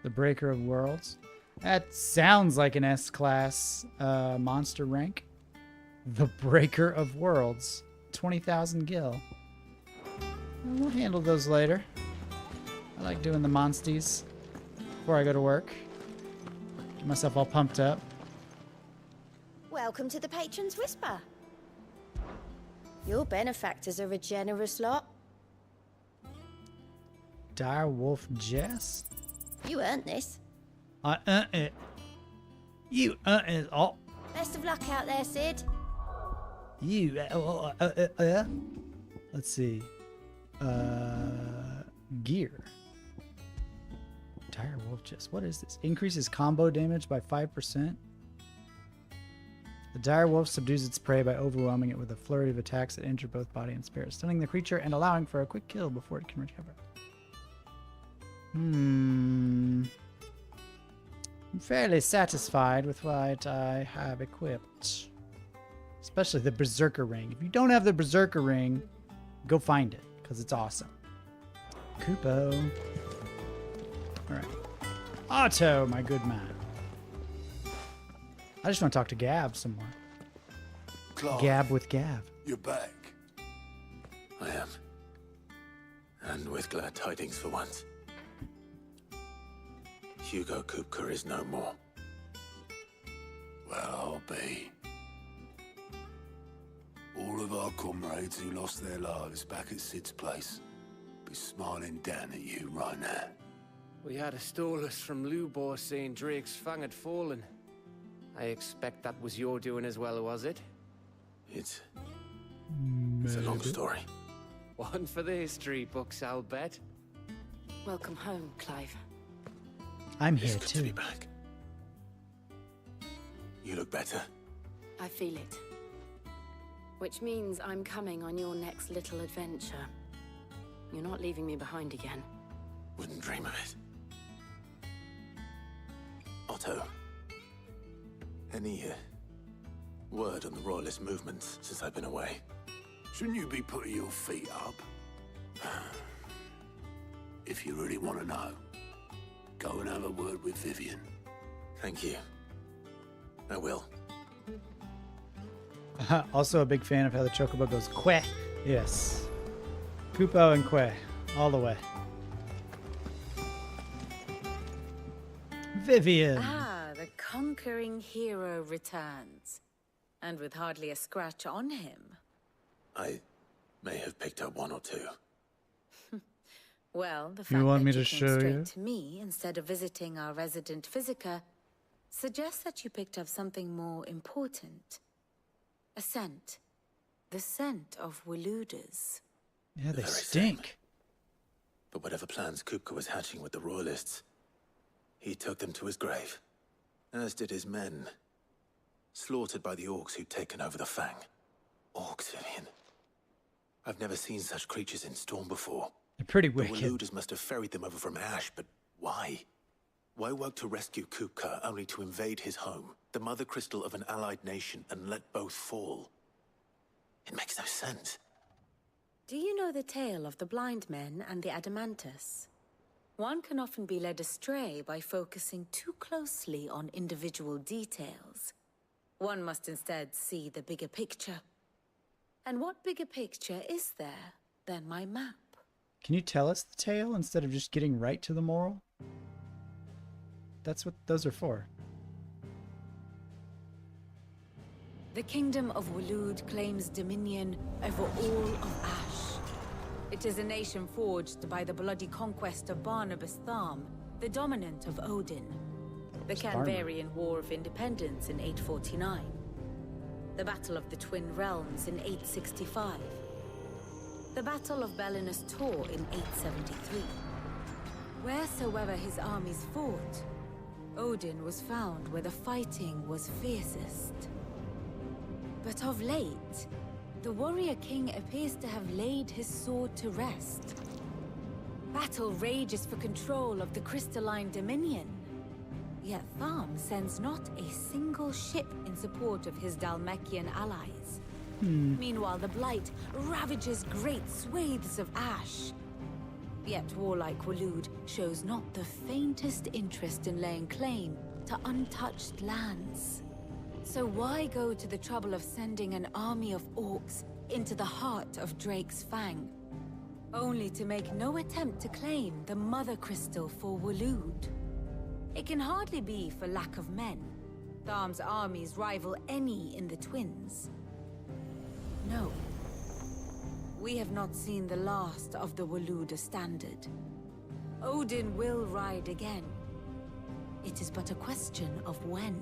The Breaker of Worlds. That sounds like an S-class monster rank. The Breaker of Worlds. 20,000 gil. We'll handle those later. I like doing the monsties before I go to work. Get myself all pumped up. Welcome to the Patron's Whisper. Your benefactors are a generous lot. Dire Wolf Jess? You earned this. I earned it. You earned it all. Best of luck out there, Sid. You. Let's see. Gear. Dire Wolf Jess. What is this? Increases combo damage by 5%. The dire wolf subdues its prey by overwhelming it with a flurry of attacks that injure both body and spirit, stunning the creature and allowing for a quick kill before it can recover. I'm fairly satisfied with what I have equipped. Especially the Berserker Ring. If you don't have the Berserker Ring, go find it, because it's awesome. Kupo. Alright. Otto, my good man. I just want to talk to Gab some more. Clark, Gab with Gav. you're back. I am. And with glad tidings for once. Hugo Kupka is no more. Well, I'll be. All of our comrades who lost their lives back at Sid's place be smiling down at you right now. We had a stolus from Lubor saying Drake's fang had fallen. I expect that was your doing as well, was it? It's a long story. One for the history books, I'll bet. Welcome home, Clive. I'm It's here good too. to be back. You look better. I feel it. Which means I'm coming on your next little adventure. You're not leaving me behind again. Wouldn't dream of it. Otto. Any word on the Royalist movements since I've been away? Shouldn't you be putting your feet up? If you really want to know, go and have a word with Vivian. Thank you. I will. Also a big fan of how the Chocobo goes queh. Yes. Kupo and queh. All the way. Vivian. Ah, the conquering hero returns. And with hardly a scratch on him. I may have picked up one or two. Well, the You fact want that me you to came show straight you? to me instead of visiting our resident Physica suggests that you picked up something more important. A scent. The scent of Waludas. Yeah, they Very stink. But whatever plans Kupka was hatching with the Royalists, he took them to his grave. As did his men. Slaughtered by the orcs who'd taken over the Fang. Orcs, Vivian. I've never seen such creatures in Storm before. They're pretty The wicked. Waludas must have ferried them over from Ash, but why? Why work to rescue Kupka only to invade his home, the Mothercrystal of an allied nation, and let both fall? It makes no sense. Do you know the tale of the blind men and the Adamantus? One can often be led astray by focusing too closely on individual details. One must instead see the bigger picture. And what bigger picture is there than my map? Can you tell us the tale instead of just getting right to the moral? That's what those are for. The kingdom of Waloed claims dominion over all of Ash. It is a nation forged by the bloody conquest of Barnabas Tharm, the dominant of Odin. The Canvarian War of Independence in 849. The Battle of the Twin Realms in 865. The Battle of Belinus Tor in 873. Wheresoever his armies fought, Odin was found where the fighting was fiercest. But of late, the warrior king appears to have laid his sword to rest. Battle rages for control of the crystalline dominion. Yet Tharm sends not a single ship in support of his Dhalmekian allies. Meanwhile, the Blight ravages great swathes of Ash. Yet warlike Waloed shows not the faintest interest in laying claim to untouched lands. So why go to the trouble of sending an army of orcs into the heart of Drake's Fang, only to make no attempt to claim the Mothercrystal for Waloed? It can hardly be for lack of men. Tharm's armies rival any in the Twins. No. We have not seen the last of the Waloed standard. Odin will ride again. It is but a question of when.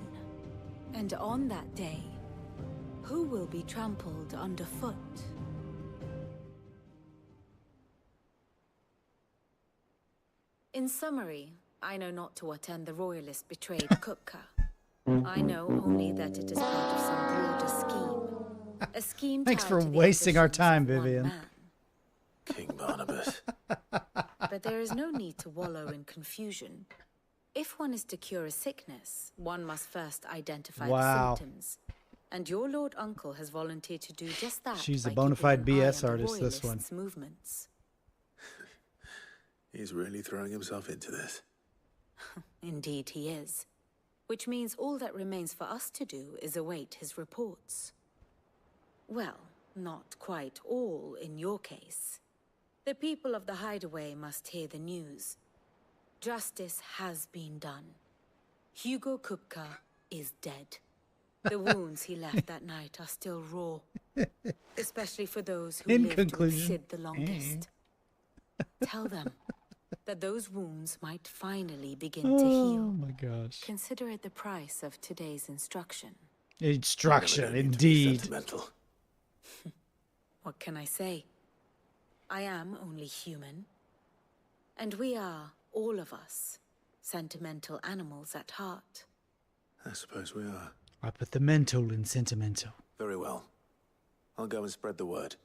And on that day, who will be trampled underfoot? In summary, I know not to what end the royalists betrayed Kupka. I know only that it is part of some broader scheme. A scheme. Thanks for wasting our time, Vivian. King Barnabas. But there is no need to wallow in confusion. If one is to cure a sickness, one must first identify the symptoms. And your Lord Uncle has volunteered to do just that. She's a bona fide BS artist, this one. Movements. He's really throwing himself into this. Indeed he is. Which means all that remains for us to do is await his reports. Well, not quite all in your case. The people of the Hideaway must hear the news. Justice has been done. Hugo Kupka is dead. The wounds he left that night are still raw. Especially for those who lived with Sid the longest. Tell them that those wounds might finally begin to heal. Oh my gosh. Consider it the price of today's instruction. Instruction, indeed. What can I say? I am only human. And we are, all of us, sentimental animals at heart. I suppose we are. I put the mental in sentimental. Very well. I'll go and spread the word.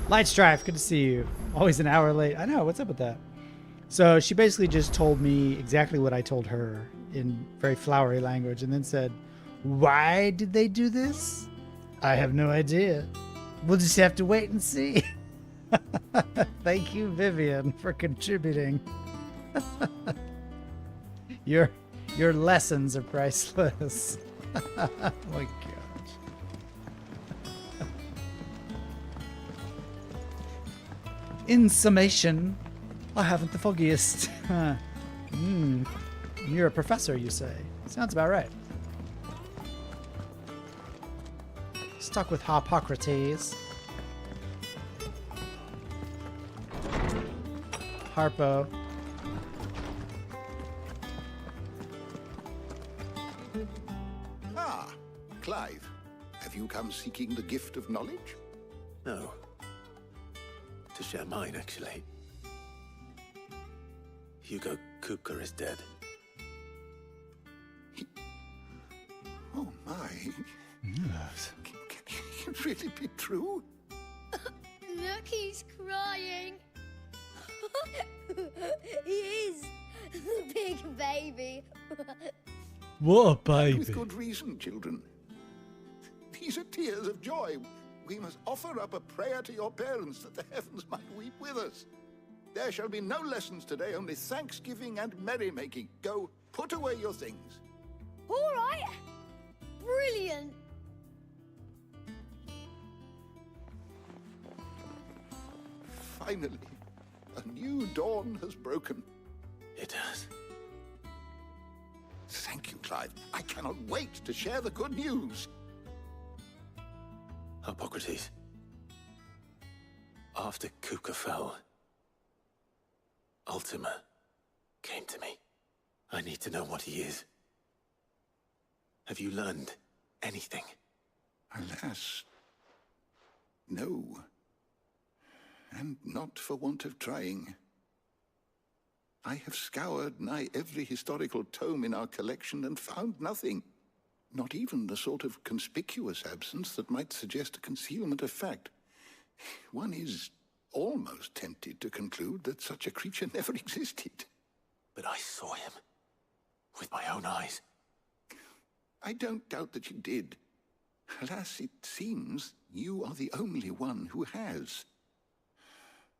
Light Strife, good to see you. Always an hour late. I know, what's up with that? So she basically just told me exactly what I told her in very flowery language and then said, why did they do this? I have no idea. We'll just have to wait and see. Thank you, Vivian, for contributing. Your lessons are priceless. Oh my gosh. In summation, I haven't the foggiest. You're a professor, you say? Sounds about right. Stuck with Hippocrates. Harpo. Ah, Clive. Have you come seeking the gift of knowledge? No. To share mine, actually. Hugo Kupka is dead. Oh my. Yes. Can it really be true? Look, he's crying. He is. Big baby. What a baby. With good reason, children. These are tears of joy. We must offer up a prayer to your parents that the heavens might weep with us. There shall be no lessons today, only thanksgiving and merrymaking. Go, put away your things. All right. Brilliant. Finally, a new dawn has broken. It has. Thank you, Clive. I cannot wait to share the good news. Hippocrates. After Kupka fell, Ultima came to me. I need to know what he is. Have you learned anything? Alas, no. And not for want of trying. I have scoured nigh every historical tome in our collection and found nothing. Not even the sort of conspicuous absence that might suggest a concealment of fact. One is almost tempted to conclude that such a creature never existed. But I saw him. With my own eyes. I don't doubt that you did. Alas, it seems you are the only one who has.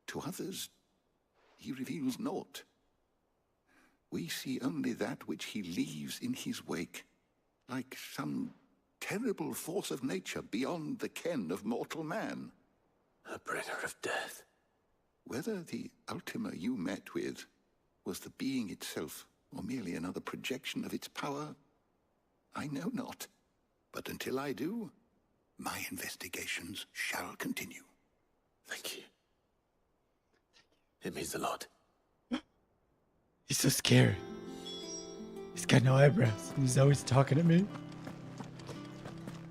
To others, he reveals naught. We see only that which he leaves in his wake, like some terrible force of nature beyond the ken of mortal man. A bringer of death. Whether the Ultima you met with was the being itself, or merely another projection of its power, I know not. But until I do, my investigations shall continue. Thank you. It means a lot. He's so scary. He's got no eyebrows. He's always talking to me.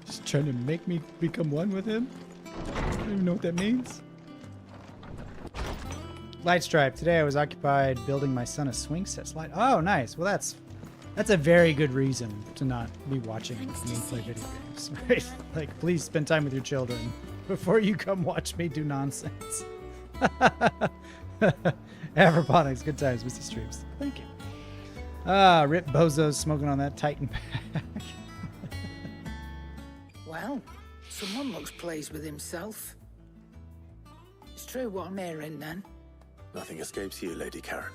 Just trying to make me become one with him. I don't even know what that means. Light Stripe. Today I was occupied building my son a swing set slide. Oh, nice. Well, that's a very good reason to not be watching me play video games, right? Like, please spend time with your children before you come watch me do nonsense. Avroponics, good times, Mr. Streams. Thank you. Rip Bozos smoking on that Titan pack. Well, someone looks pleased with himself. It's true what I'm hearing then. Nothing escapes you, Lady Karen.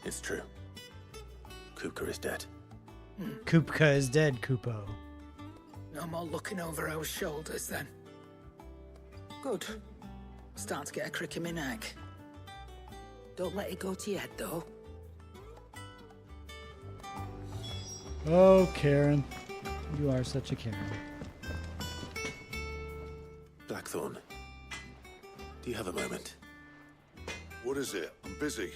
It's true. Kupka is dead. Kupka is dead, Kupo. No more looking over our shoulders then. Good. Start to get a crick in my neck. Don't let it go to your head though. Oh, Karen. You are such a Karen. Blackthorn, do you have a moment? What is it? I'm busy.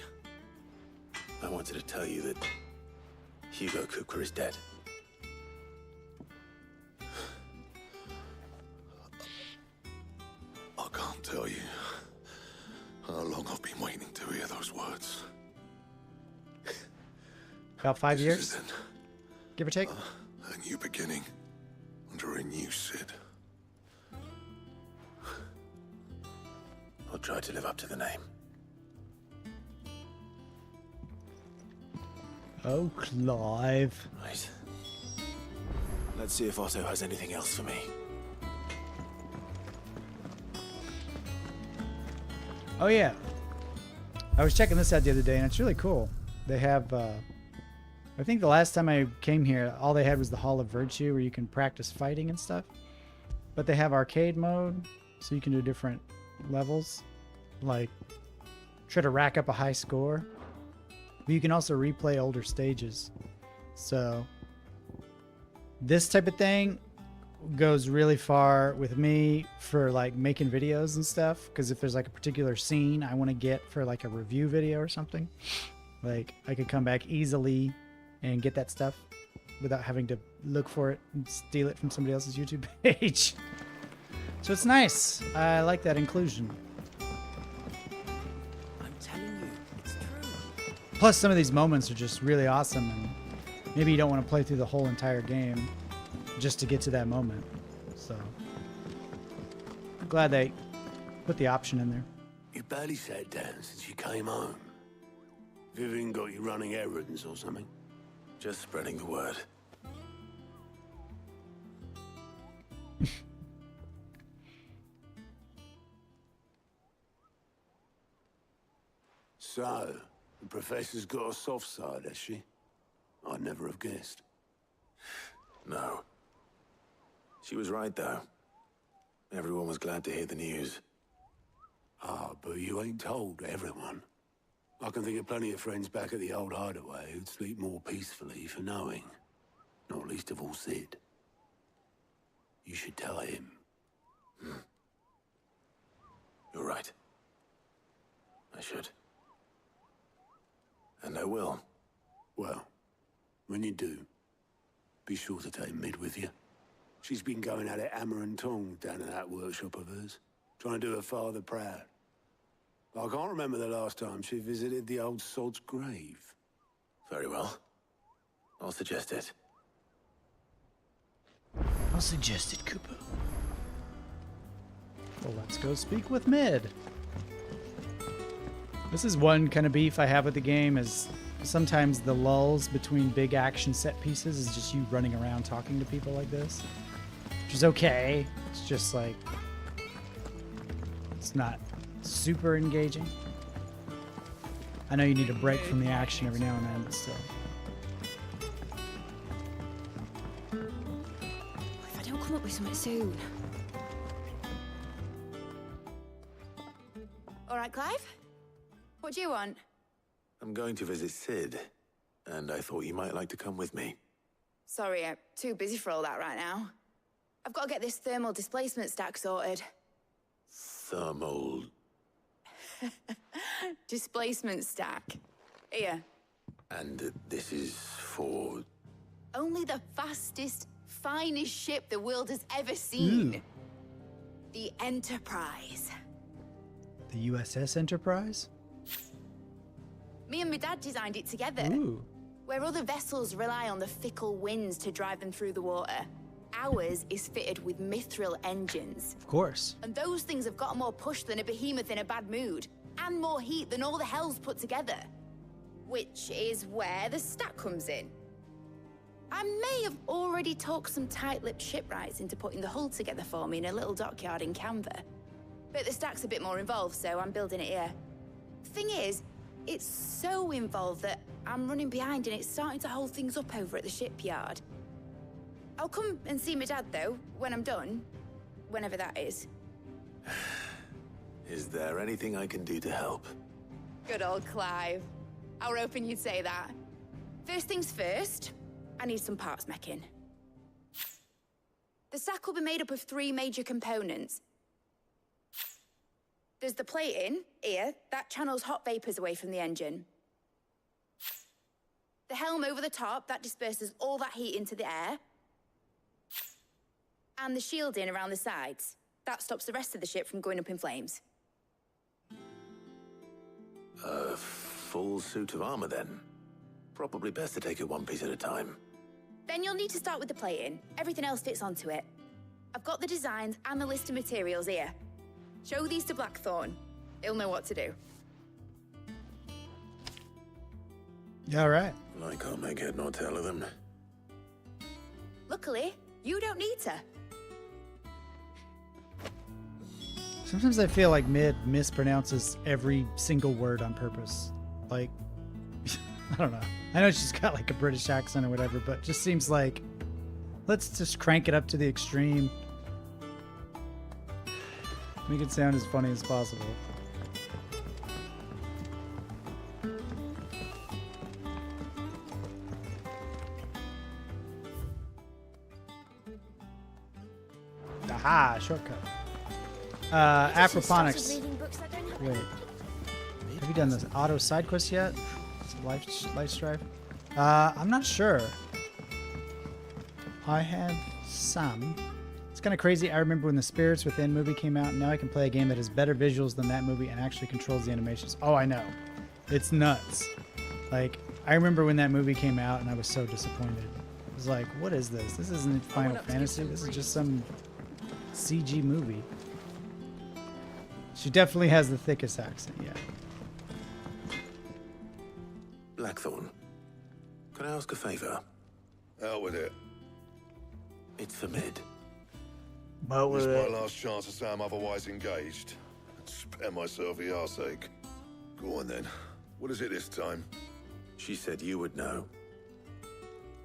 I wanted to tell you that Hugo Kupka is dead. I can't tell you how long I've been waiting to hear those words. About 5 This years? is it. Give or take? A new beginning under a new Sid. I'll try to live up to the name. Oh, Clive. Right. Let's see if Otto has anything else for me. Oh, yeah. I was checking this out the other day, and it's really cool. They have, I think the last time I came here, all they had was the Hall of Virtue, where you can practice fighting and stuff. But they have arcade mode, so you can do different levels. Like, try to rack up a high score. But you can also replay older stages. So, this type of thing goes really far with me for like making videos and stuff, because if there's like a particular scene I want to get for like a review video or something, like I could come back easily and get that stuff without having to look for it and steal it from somebody else's YouTube page. So it's nice. I like that inclusion. I'm telling you, it's true. Plus some of these moments are just really awesome, and maybe you don't want to play through the whole entire game just to get to that moment. So I'm glad they put the option in there. You barely sat down since you came home. Vivian got you running errands or something? Just spreading the word. So, the Professor's got a soft side, has she? I'd never have guessed. No. She was right, though. Everyone was glad to hear the news. Ah, but you ain't told everyone. I can think of plenty of friends back at the old hideaway who'd sleep more peacefully for knowing. Not least of all Sid. You should tell him. You're right. I should. And I will. Well, when you do, be sure to take Mid with you. She's been going at it hammer and tongs down in that workshop of hers, trying to do her father proud. I can't remember the last time she visited the old sod's grave. Very well. I'll suggest it. I'll suggest it, Cooper. Well, let's go speak with Mid. This is one kind of beef I have with the game, is sometimes the lulls between big action set pieces is just you running around talking to people like this. Which is okay. It's just like, it's not super engaging. I know you need a break from the action every now and then, but still. If I don't come up with something soon. All right, Clive? What do you want? I'm going to visit Sid, and I thought you might like to come with me. Sorry, I'm too busy for all that right now. I've got to get this thermal displacement stack sorted. Thermal... Displacement stack. Here. And this is for... Only the fastest, finest ship the world has ever seen. The Enterprise. The USS Enterprise? Me and my dad designed it together. Where other vessels rely on the fickle winds to drive them through the water, ours is fitted with mithril engines. Of course. And those things have got more push than a behemoth in a bad mood, and more heat than all the hells put together. Which is where the stack comes in. I may have already talked some tight-lipped shipwrights into putting the hull together for me in a little dockyard in Canva. But the stack's a bit more involved, so I'm building it here. Thing is, it's so involved that I'm running behind and it's starting to hold things up over at the shipyard. I'll come and see my dad, though, when I'm done. Whenever that is. Is there anything I can do to help? Good old Clive. I were hoping you'd say that. First things first, I need some parts meching. The stack will be made up of 3 major components. There's the plating, here, that channels hot vapors away from the engine. The helm over the top, that disperses all that heat into the air. And the shielding around the sides. That stops the rest of the ship from going up in flames. A full suit of armor, then? Probably best to take it one piece at a time. Then you'll need to start with the plating. Everything else fits onto it. I've got the designs and the list of materials here. Show these to Blackthorn. He'll know what to do. Yeah, all right. I can't make head nor tail of them. Luckily, you don't need to. Sometimes I feel like Mid mispronounces every single word on purpose. Like, I don't know. I know she's got like a British accent or whatever, but just seems like, let's just crank it up to the extreme. Make it sound as funny as possible. Aha, shortcut. Afroponics. Wait. Have you done this auto side quest yet? Life strive? I'm not sure. I have some. It's kind of crazy. I remember when the Spirits Within movie came out, and now I can play a game that has better visuals than that movie and actually controls the animations. Oh, I know. It's nuts. Like, I remember when that movie came out, and I was so disappointed. I was like, what is this? This isn't Final Fantasy. This is just some CG movie. She definitely has the thickest accent, yeah. Blackthorn, can I ask a favor? Out with it. It's for Mid. This is my last chance to say I'm otherwise engaged. Spare myself the arseache. Go on then. What is it this time? She said you would know.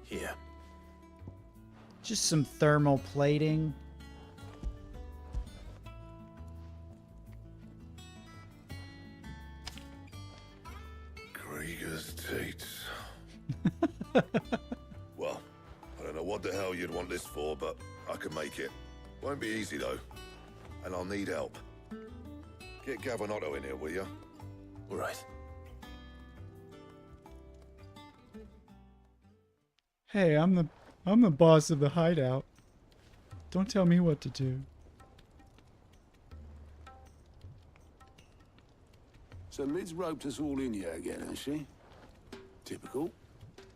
Here. Just some thermal plating. Krieger's teats. Well, I don't know what the hell you'd want this for, but I can make it. Won't be easy though. And I'll need help. Get Gav and Otto in here, will you? All right. Hey, I'm the boss of the hideout. Don't tell me what to do. So Mid's roped us all in here again, has she? Typical.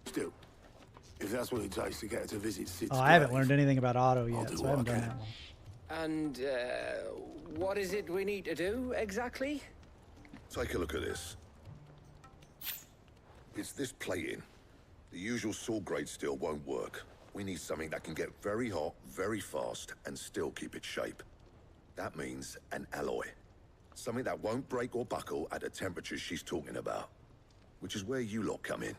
Still, if that's what it takes to get her to visit Sid's Oh, I haven't grave, learned anything about Otto yet, do so I what haven't I done can. that one. And, what is it we need to do, exactly? Take a look at this. It's this plating. The usual sword grade steel won't work. We need something that can get very hot, very fast, and still keep its shape. That means an alloy. Something that won't break or buckle at the temperatures she's talking about. Which is where you lot come in.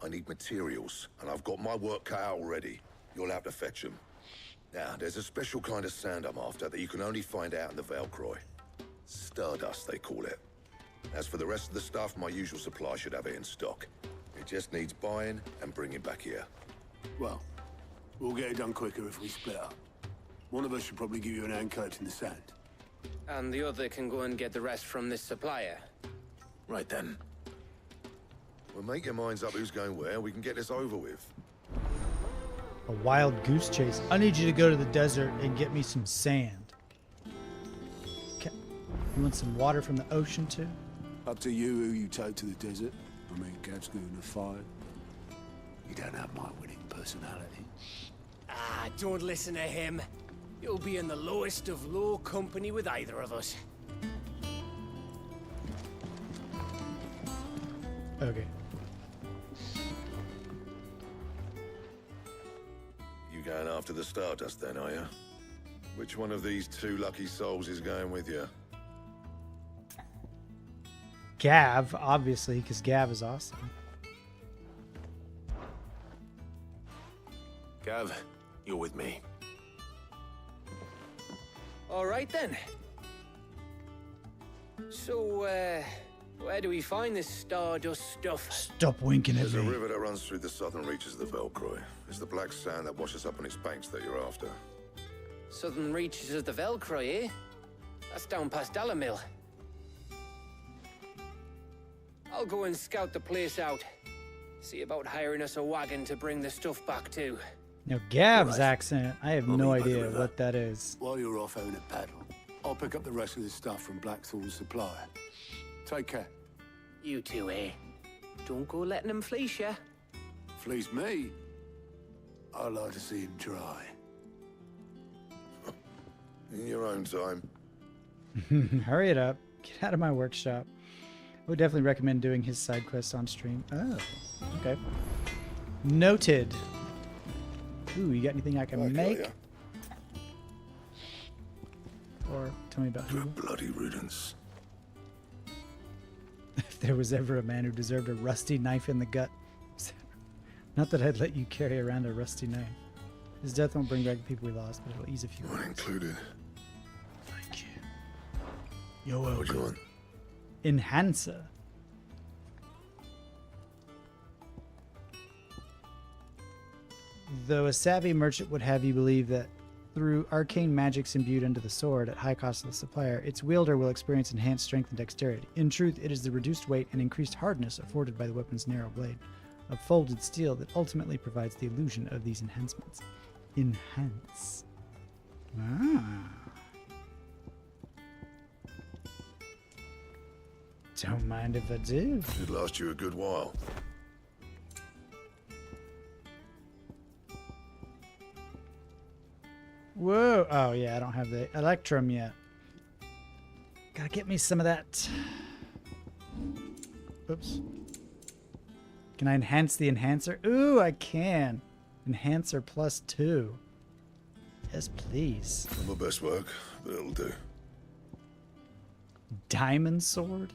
I need materials, and I've got my work cut out already. You'll have to fetch them. Now, there's a special kind of sand I'm after that you can only find out in the Valcroy. Stardust, they call it. As for the rest of the stuff, my usual supply should have it in stock. It just needs buying and bringing back here. Well, we'll get it done quicker if we split up. One of us should probably give you an hand collecting the sand. And the other can go and get the rest from this supplier. Right then. Well, make your minds up who's going where. We can get this over with. A wild goose chase. I need you to go to the desert and get me some sand. Okay. You want some water from the ocean too? Up to you who you take to the desert. I mean, Gav's going to fight. You don't have my winning personality. Ah, don't listen to him. You'll be in the lowest of low company with either of us. Okay. You going after the Stardust then, are you? Which one of these two lucky souls is going with you? Gav, obviously, because Gav is awesome. Gav, you're with me. All right then. So, where do we find this Stardust stuff? Stop winking at There's me. a river that runs through the southern reaches of the Velcroy. It's the black sand that washes up on its banks that you're after. Southern reaches of the Velcroy, eh? That's down past Dalamil. I'll go and scout the place out. See about hiring us a wagon to bring the stuff back to. Now, Gav's accent, I have no idea what that is. While you're off having a paddle, I'll pick up the rest of the stuff from Blackthorn's supplier. Take care. You two, eh? Don't go letting him fleece ya. Fleece me? I'd like to see him try. In your own time. Hurry it up. Get out of my workshop. I would definitely recommend doing his side quests on stream. Oh, okay. Noted. Ooh, you got anything I can make? Ya. Or tell me about who? Bloody riddance. If there was ever a man who deserved a rusty knife in the gut. Not that I'd let you carry around a rusty knife. His death won't bring back the people we lost, but it'll ease a few. Mine included. Thank you. You're welcome. What do you want? Enhancer. Though a savvy merchant would have you believe that through arcane magics imbued into the sword at high cost to the supplier, its wielder will experience enhanced strength and dexterity. In truth, it is the reduced weight and increased hardness afforded by the weapon's narrow blade of folded steel that ultimately provides the illusion of these enhancements. Enhance. Ah. Don't mind if I do. Should last you a good while. Whoa. Oh, yeah, I don't have the Electrum yet. Gotta get me some of that. Oops. Can I enhance the enhancer? Ooh, I can. Enhancer +2. Yes, please. Not my best work, but it'll do. Diamond sword?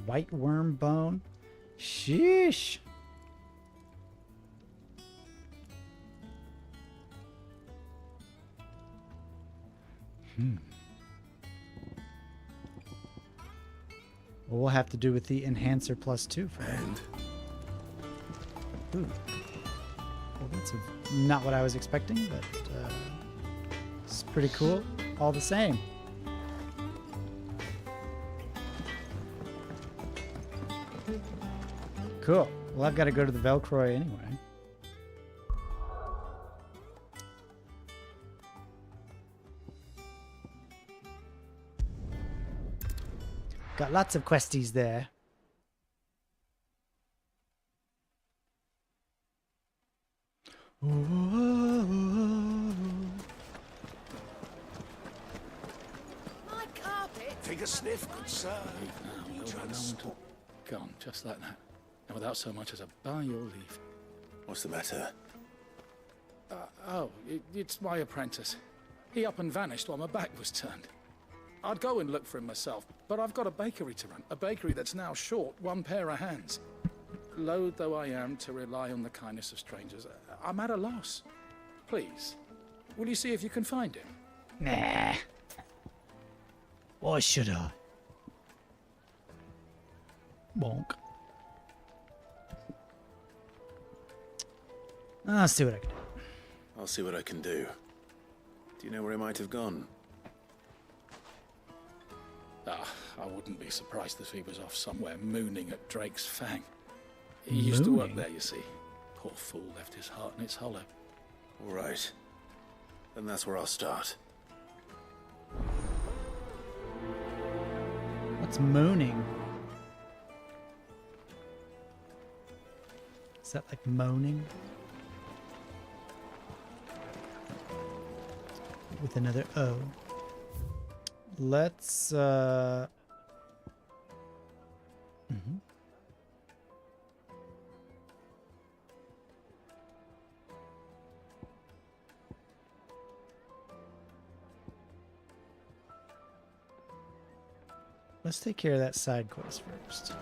White worm bone. Sheesh. Well, we'll have to do with the enhancer +2 for that. Ooh. Well, that's not what I was expecting, but it's pretty cool all the same. Cool. Well, I've got to go to the Velcroy anyway. Got lots of questies there. My carpet. Take a sniff, good sir. Gone, just like that. And without so much as a by your leave. What's the matter? It's my apprentice. He up and vanished while my back was turned. I'd go and look for him myself, but I've got a bakery to run. A bakery that's now short one pair of hands. Loath though I am to rely on the kindness of strangers, I'm at a loss. Please, will you see if you can find him? Nah. Why should I? Bonk. I'll see what I can do. I'll see what I can do. Do you know where he might have gone? I wouldn't be surprised if he was off somewhere mooning at Drake's Fang. He used to work there, you see. Poor fool left his heart in its hollow. All right. Then that's where I'll start. What's mooning? Is that like moaning? With another O. Let's Let's take care of that side quest first.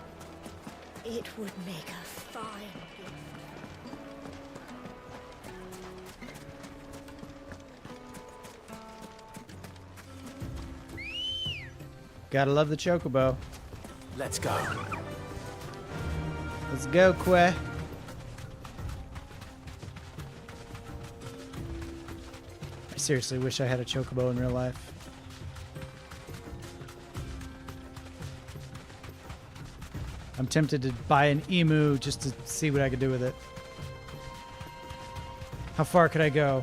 It would make a fine gift. Gotta love the chocobo. Let's go. Let's go, Que. I seriously wish I had a chocobo in real life. I'm tempted to buy an emu just to see what I could do with it. How far could I go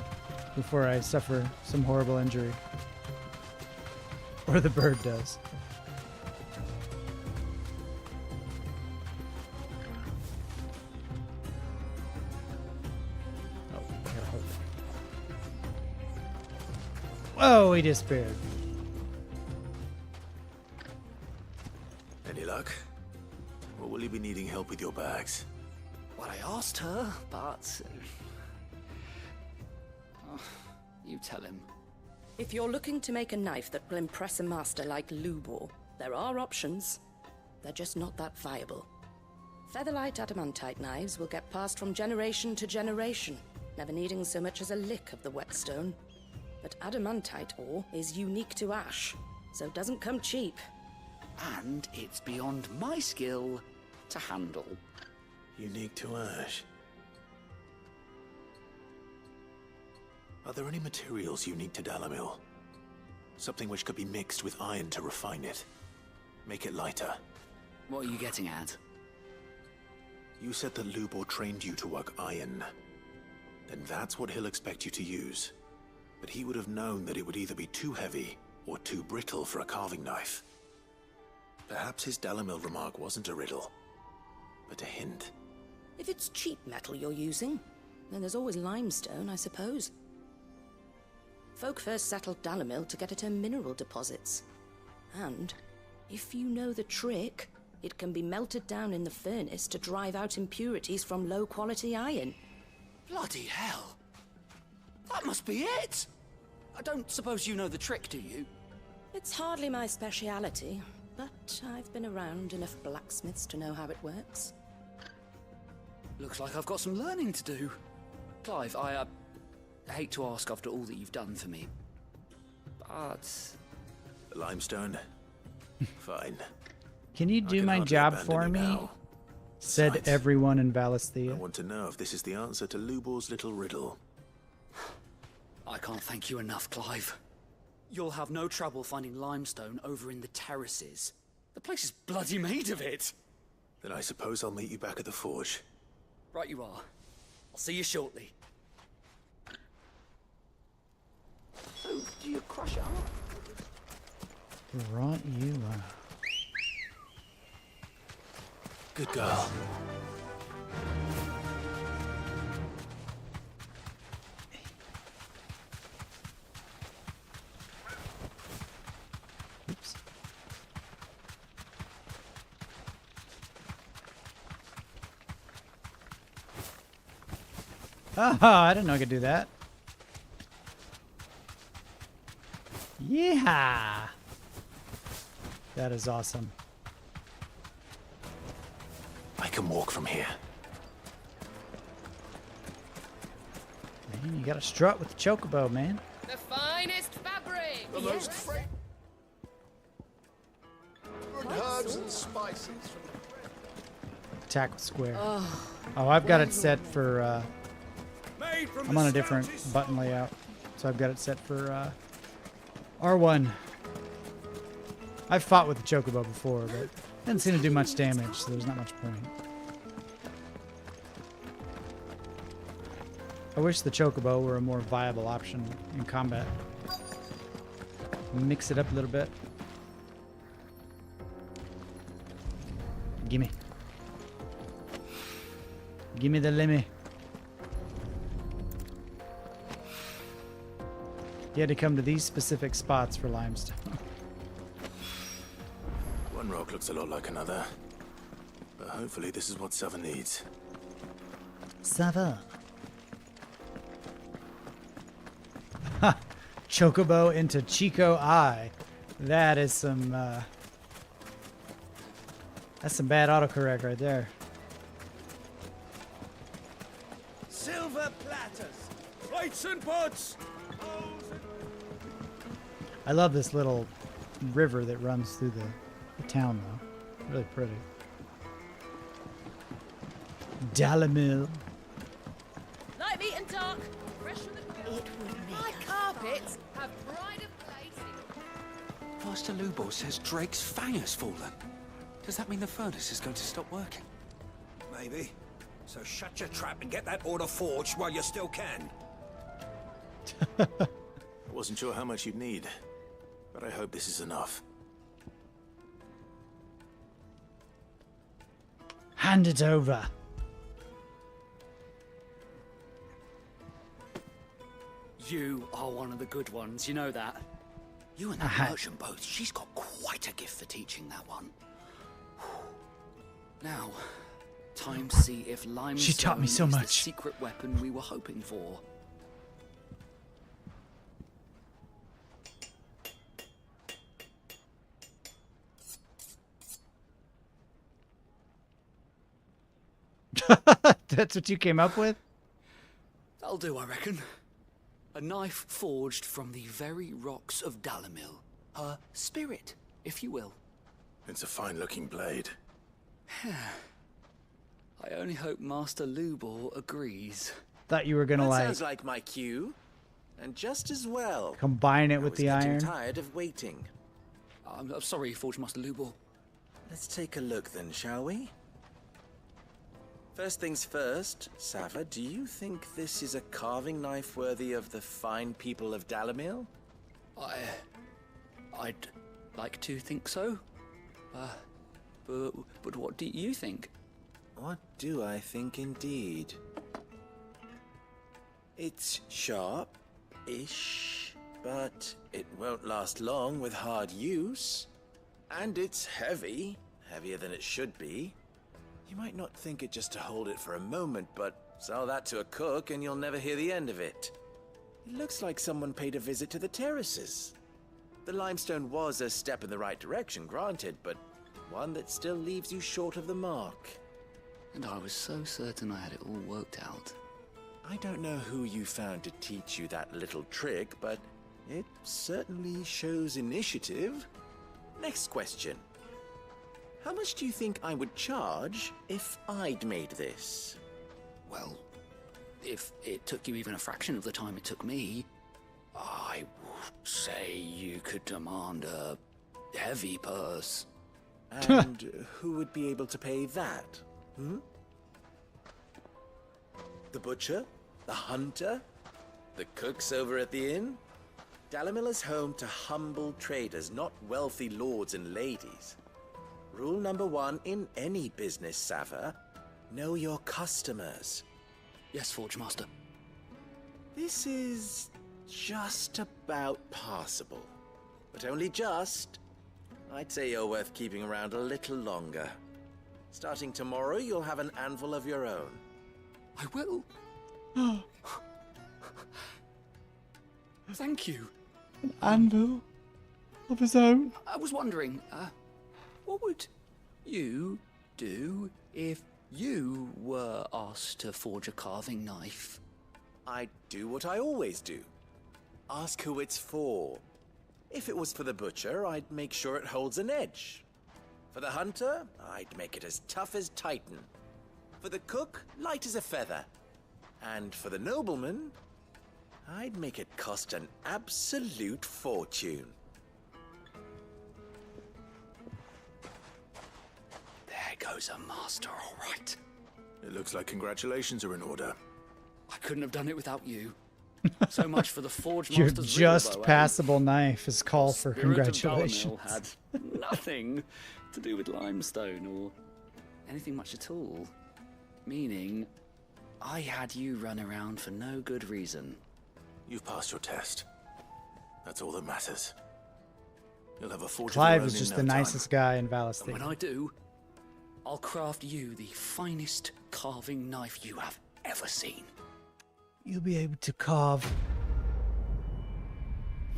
before I suffer some horrible injury? Or the bird does. Oh, I gotta hold it. Oh, he disappeared. Any luck? Or will you be needing help with your bags? Well, I asked her, but... you tell him. If you're looking to make a knife that will impress a master like Lubor, there are options. They're just not that viable. Featherlight adamantite knives will get passed from generation to generation, never needing so much as a lick of the whetstone. But adamantite ore is unique to ash, so it doesn't come cheap. And it's beyond my skill to handle. Unique to ash? Are there any materials unique to Dalamil? Something which could be mixed with iron to refine it. Make it lighter. What are you getting at? You said that Lubor trained you to work iron. Then that's what he'll expect you to use. But he would have known that it would either be too heavy or too brittle for a carving knife. Perhaps his Dalamil remark wasn't a riddle, but a hint. If it's cheap metal you're using, then there's always limestone, I suppose. Folk first settled Dalamil to get at her mineral deposits. And, if you know the trick, it can be melted down in the furnace to drive out impurities from low-quality iron. Bloody hell! That must be it! I don't suppose you know the trick, do you? It's hardly my speciality, but I've been around enough blacksmiths to know how it works. Looks like I've got some learning to do. Clive, I hate to ask after all that you've done for me, but... Limestone? Fine. Can you do my job for me? Now. Said Besides, everyone in Valisthea. I want to know if this is the answer to Lubor's little riddle. I can't thank you enough, Clive. You'll have no trouble finding limestone over in the terraces. The place is bloody made of it. Then I suppose I'll meet you back at the forge. Right you are. I'll see you shortly. So, do you crush it up? Right you are. Good girl. Oops. Oh, I didn't know I could do that. Yeah. That is awesome. I can walk from here. Man, you gotta strut with the chocobo, man. The finest fabric! The most good herbs and spices from the... Attack with square. Oh, I've got it set for, I'm on a different button layout. So I've got it set for, R1. I've fought with the chocobo before, but didn't seem to do much damage, so there's not much point. I wish the chocobo were a more viable option in combat. Mix it up a little bit. Gimme. Gimme the lemmy. You had to come to these specific spots for limestone. One rock looks a lot like another. But hopefully this is what Sava needs. Sava. Ha! Chocobo into Chico Eye. That is some, that's some bad autocorrect right there. Silver platters, plates and pots. I love this little river that runs through the town, though. Really pretty. Dalamil. Light meat and dark, fresh from the ground. It would make my carpets have pride of place. Master Lubor says Drake's fang has fallen. Does that mean the furnace is going to stop working? Maybe. So shut your trap and get that order forged while you still can. I wasn't sure how much you'd need, but I hope this is enough. Hand it over. You are one of the good ones, you know that. You and that merchant both, she's got quite a gift for teaching that one. Now, time to see if limestone She taught me so is much. the secret weapon we were hoping for. That's what you came up with? That'll do, I reckon. A knife forged from the very rocks of Dalamil. Her spirit, if you will. It's a fine-looking blade. I only hope Master Lubor agrees. Thought you were gonna That sounds like my cue. And just as well. combine it with the I was iron. getting tired of waiting. I'm sorry, Forge Master Lubor. Let's take a look then, shall we? First things first, Sava, do you think this is a carving knife worthy of the fine people of Dalamil? I'd like to think so. But what do you think? What do I think indeed? It's sharp-ish, but it won't last long with hard use. And it's heavy, heavier than it should be. You might not think it just to hold it for a moment, but sell that to a cook and you'll never hear the end of it. It looks like someone paid a visit to the terraces. The limestone was a step in the right direction, granted, but one that still leaves you short of the mark. And I was so certain I had it all worked out. I don't know who you found to teach you that little trick, but it certainly shows initiative. Next question. How much do you think I would charge if I'd made this? Well, if it took you even a fraction of the time it took me, I would say you could demand a heavy purse. And who would be able to pay that? The butcher? The hunter? The cooks over at the inn? Dalamilla's home to humble traders, not wealthy lords and ladies. Rule number 1 in any business, Sava: know your customers. Yes, Forge Master. This is just about passable. But only just. I'd say you're worth keeping around a little longer. Starting tomorrow, you'll have an anvil of your own. I will. Thank you. An anvil of his own? I was wondering, what would you do if you were asked to forge a carving knife? I'd do what I always do. Ask who it's for. If it was for the butcher, I'd make sure it holds an edge. For the hunter, I'd make it as tough as Titan. For the cook, light as a feather. And for the nobleman, I'd make it cost an absolute fortune. There goes a master, all right. It looks like congratulations are in order. I couldn't have done it without you. So much for the Forge Your Master's just real bow, passable knife is call for Spirit of congratulations. Dalamil had nothing to do with limestone or anything much at all. Meaning, I had you run around for no good reason. You've passed your test. That's all that matters. You'll have a forge Clive of is your own just in the no nicest time. guy in And Valisthea. when I do, I'll craft you the finest carving knife you have ever seen. You'll be able to carve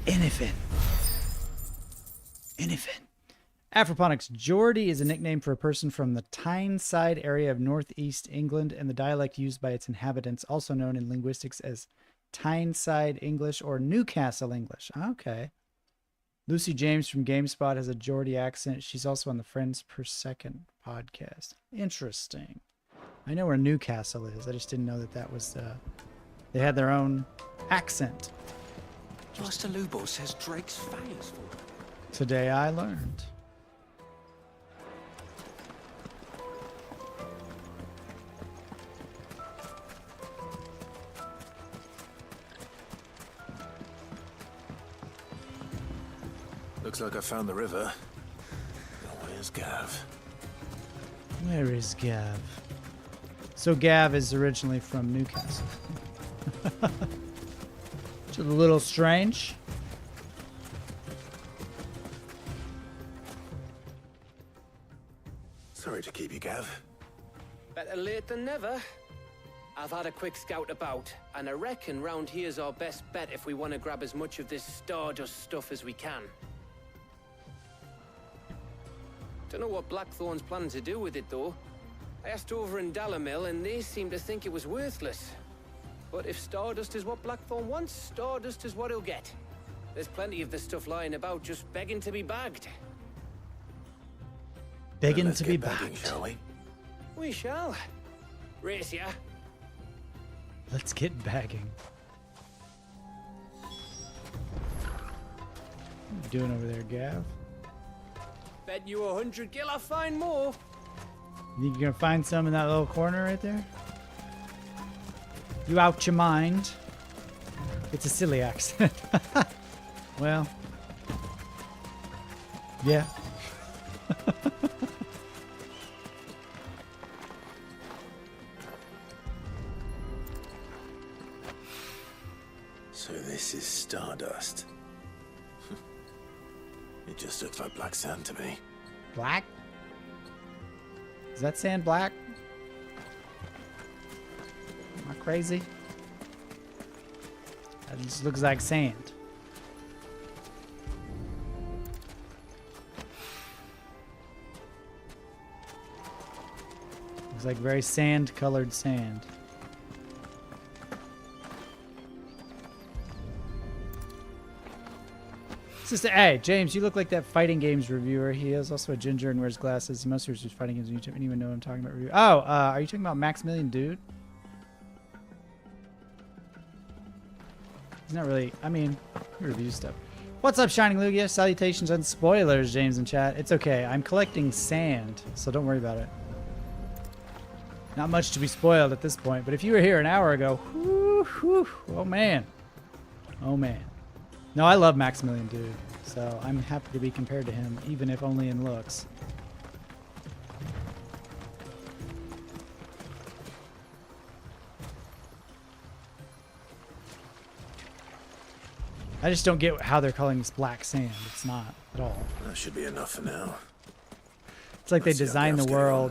anything. Anything. Afroponics. Geordie is a nickname for a person from the Tyneside area of northeast England and the dialect used by its inhabitants, also known in linguistics as Tyneside English or Newcastle English. Okay. Lucy James from GameSpot has a Geordie accent. She's also on the Friends Per Second podcast. Interesting. I know where Newcastle is. I just didn't know that was... they had their own accent. Master Lubor says Drake's fang's full. Today I learned. Looks like I found the river. Where's Gav? Where is Gav? So Gav is originally from Newcastle. Which is a little strange. Sorry to keep you, Gav. Better late than never. I've had a quick scout about, and I reckon round here's our best bet if we want to grab as much of this stardust stuff as we can. Don't know what Blackthorn's planning to do with it, though. I asked over in Dalamil, and they seem to think it was worthless. But if stardust is what Blackthorn wants, stardust is what he'll get. There's plenty of this stuff lying about, just begging to be bagged. Begging Let's to be get bagging, bagged. shall we? We shall. Race ya. Let's get bagging. What are you doing over there, Gav? Bet you 100 gil I'll find more. You think you're gonna find some in that little corner right there? You out your mind? It's a silly accent. Well, yeah. So this is stardust. It just looks like black sand to me. Black? Is that sand black? Am I crazy? That just looks like sand. It's like very sand-colored sand. Sister, hey, James, you look like that fighting games reviewer. He is also a ginger and wears glasses. Most reviews fighting games on YouTube. I don't even know what I'm talking about. Review. Oh, are you talking about Maximilian Dude? He's not really, I mean, he reviews stuff. What's up, Shining Lugia? Salutations and spoilers, James in chat. It's okay. I'm collecting sand, so don't worry about it. Not much to be spoiled at this point, but if you were here an hour ago, whoo, whoo, oh man. Oh man. No, I love Maximilian Dude, so I'm happy to be compared to him, even if only in looks. I just don't get how they're calling this black sand. It's not at all. That should be enough for now. It's like they designed the world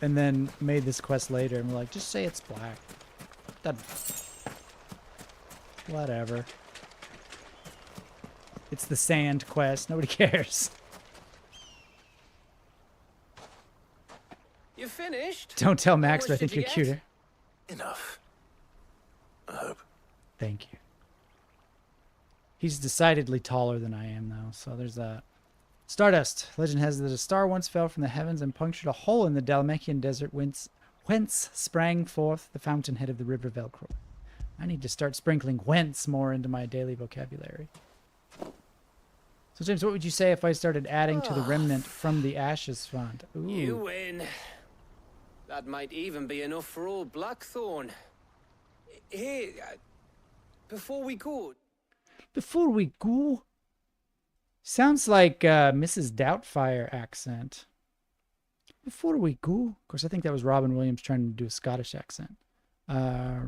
and then made this quest later and were like, just say it's black. Whatever. It's the sand quest. Nobody cares. You finished? Don't tell Max, How but I much think did you're you cuter. Enough. I hope. Thank you. He's decidedly taller than I am, though, so there's that. Stardust. Legend has it that a star once fell from the heavens and punctured a hole in the Dalmatian desert whence sprang forth the fountainhead of the river Velcro. I need to start sprinkling whence more into my daily vocabulary. So, James, what would you say if I started adding to the remnant from the ashes font? Ooh. You win. That might even be enough for old Blackthorn. Hey, before we go... Before we go? Sounds like Mrs. Doubtfire accent. Before we go? Of course, I think that was Robin Williams trying to do a Scottish accent. Let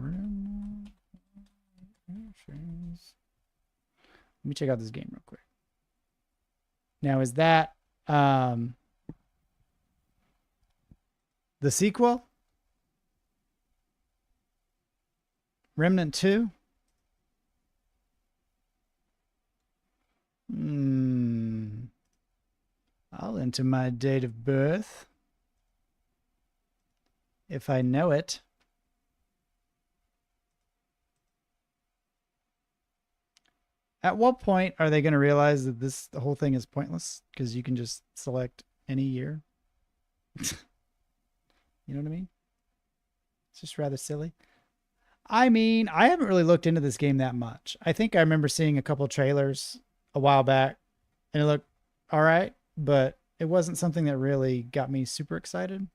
me check out this game real quick. Now, is that the sequel? Remnant 2? I'll enter my date of birth. If I know it. At what point are they going to realize that the whole thing is pointless? Because you can just select any year. You know what I mean? It's just rather silly. I mean, I haven't really looked into this game that much. I think I remember seeing a couple trailers a while back and it looked all right, but it wasn't something that really got me super excited.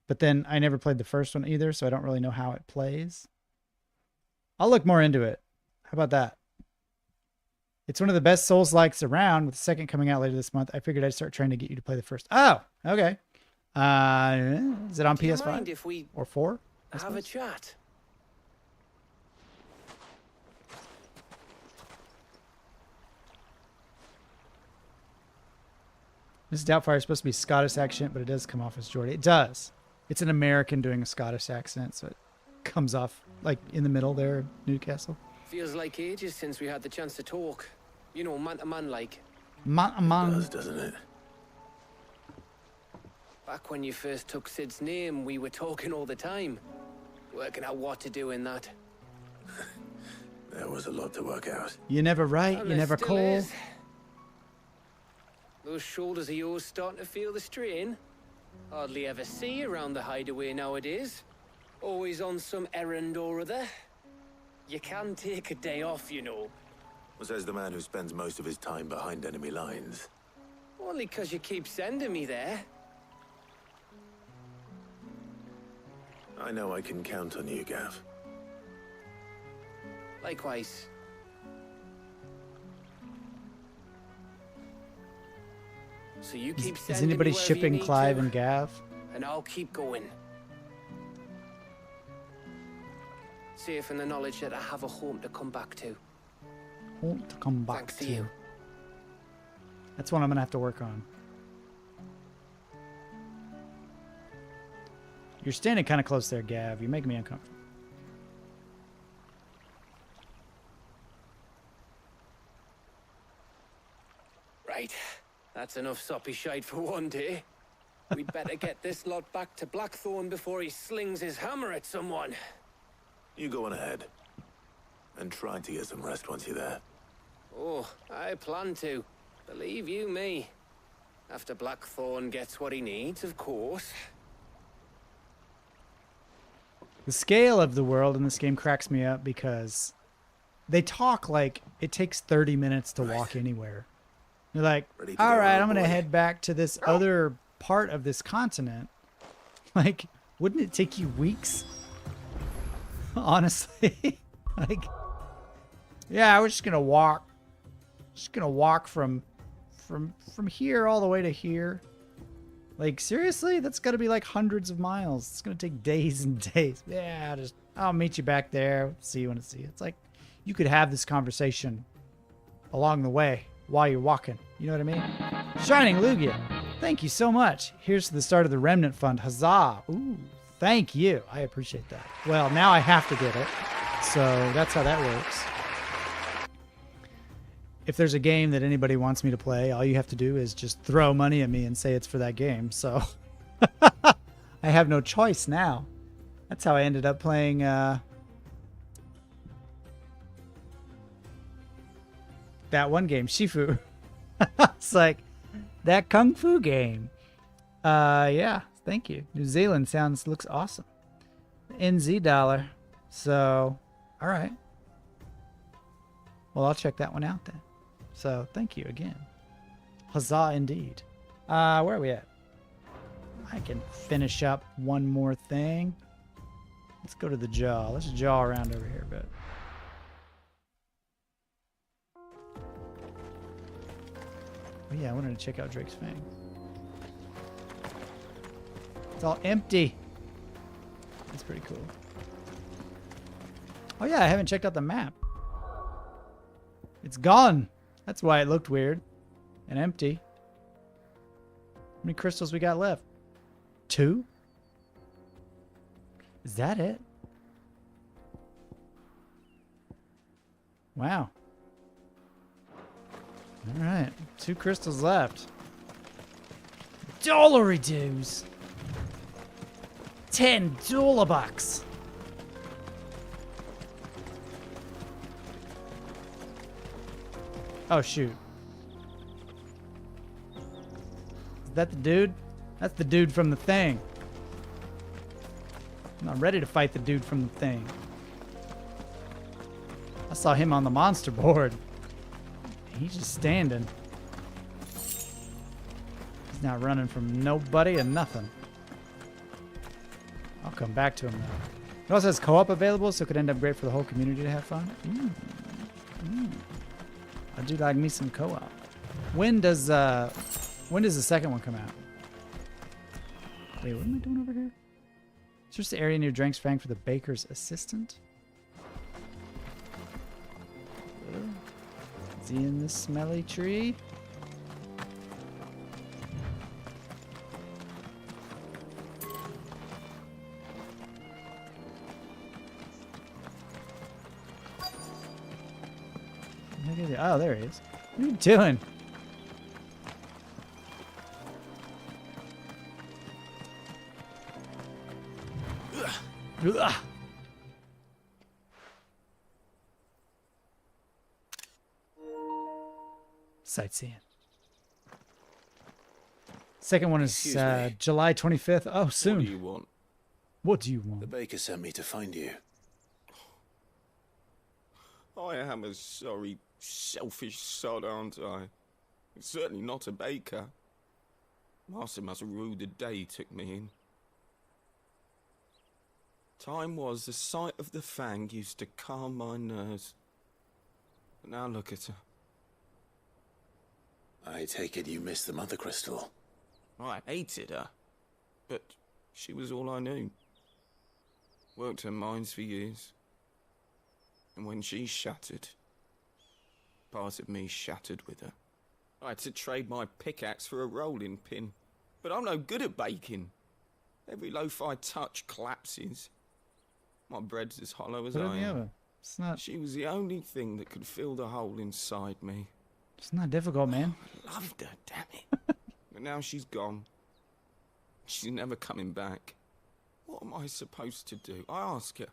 But then I never played the first one either, so I don't really know how it plays. I'll look more into it. How about that? It's one of the best Souls-likes around, with the second coming out later this month. I figured I'd start trying to get you to play the first. Oh, okay. Is it on PS5 if we or 4? have a chat? Mrs. Doubtfire is supposed to be Scottish accent, but it does come off as Geordie. It does. It's an American doing a Scottish accent, so it comes off like in the middle there, Newcastle. Feels like ages since we had the chance to talk. You know, man to man like. Man to man. It does, doesn't it? Back when you first took Sid's name, we were talking all the time. Working out what to do in that. There was a lot to work out. You never write, you never call. Is. Those shoulders of yours starting to feel the strain. Hardly ever see you around the hideaway nowadays. Always on some errand or other. You can take a day off, you know. Says the man who spends most of his time behind enemy lines. Only 'cause you keep sending me there. I know I can count on you, Gav. Likewise. So you keep sending Is anybody me wherever shipping you need Clive to, and Gav? and I'll keep going. Safe in the knowledge that I have a home to come back to. Home to come back Thanks to. to you. That's one I'm gonna have to work on. You're standing kind of close there, Gav. You're making me uncomfortable. Right. That's enough soppy shite for one day. We'd better get this lot back to Blackthorn before he slings his hammer at someone. You go on ahead. And try to get some rest once you're there. Oh, I plan to. Believe you me. After Blackthorn gets what he needs, of course. The scale of the world in this game cracks me up because they talk like it takes 30 minutes to walk anywhere. They're like, all right, I'm going to head back to this other part of this continent. Like, wouldn't it take you weeks? Honestly. Like, yeah, we're just going to walk. Just going to walk from here all the way to here. Like, seriously? That's got to be like hundreds of miles. It's going to take days and days. Yeah, I'll meet you back there. See you when I see you. It's like you could have this conversation along the way while you're walking. You know what I mean? Shining Lugia, thank you so much. Here's to the start of the Remnant Fund. Huzzah. Ooh, thank you. I appreciate that. Well, now I have to get it. So that's how that works. If there's a game that anybody wants me to play, all you have to do is just throw money at me and say it's for that game. So I have no choice now. That's how I ended up playing that one game, Shifu. It's like that Kung Fu game. Yeah, thank you. New Zealand looks awesome. NZ dollar. So, all right. Well, I'll check that one out then. So, thank you again. Huzzah indeed. Where are we at? I can finish up one more thing. Let's go to the jaw. Let's jaw around over here a bit. Oh yeah, I wanted to check out Drake's Fang. It's all empty. That's pretty cool. Oh yeah, I haven't checked out the map. It's gone. That's why it looked weird and empty. How many crystals we got left? 2? Is that it? Wow. All right, 2 crystals left. Dollary dues. $10 bucks. Oh shoot. Is that the dude? That's the dude from the thing. I'm not ready to fight the dude from the thing. I saw him on the monster board. He's just standing. He's not running from nobody and nothing. I'll come back to him though. It also has co-op available, so it could end up great for the whole community to have fun. I do like me some co-op. When does the second one come out? Wait, what am I doing over here? Search the area near Drake's Fang for the baker's assistant. Is he in this smelly tree? Oh, there he is. What are you doing? Ugh. Sightseeing. Second one is July 25th. Oh, soon. What do you want? What do you want? The baker sent me to find you. I am a sorry, selfish sod, aren't I? Certainly not a baker. Master must rue the day he took me in. Time was the sight of the Fang used to calm my nerves. But now look at her. I take it you missed the Mothercrystal. I hated her, but she was all I knew. Worked her mines for years. And when she shattered, part of me shattered with her. I had to trade my pickaxe for a rolling pin, but I'm no good at baking. Every loaf I touch collapses. My bread's as hollow as I am. It's not... She was the only thing that could fill the hole inside me. It's not difficult, man. I loved her, damn it. But now she's gone. She's never coming back. What am I supposed to do? I ask her.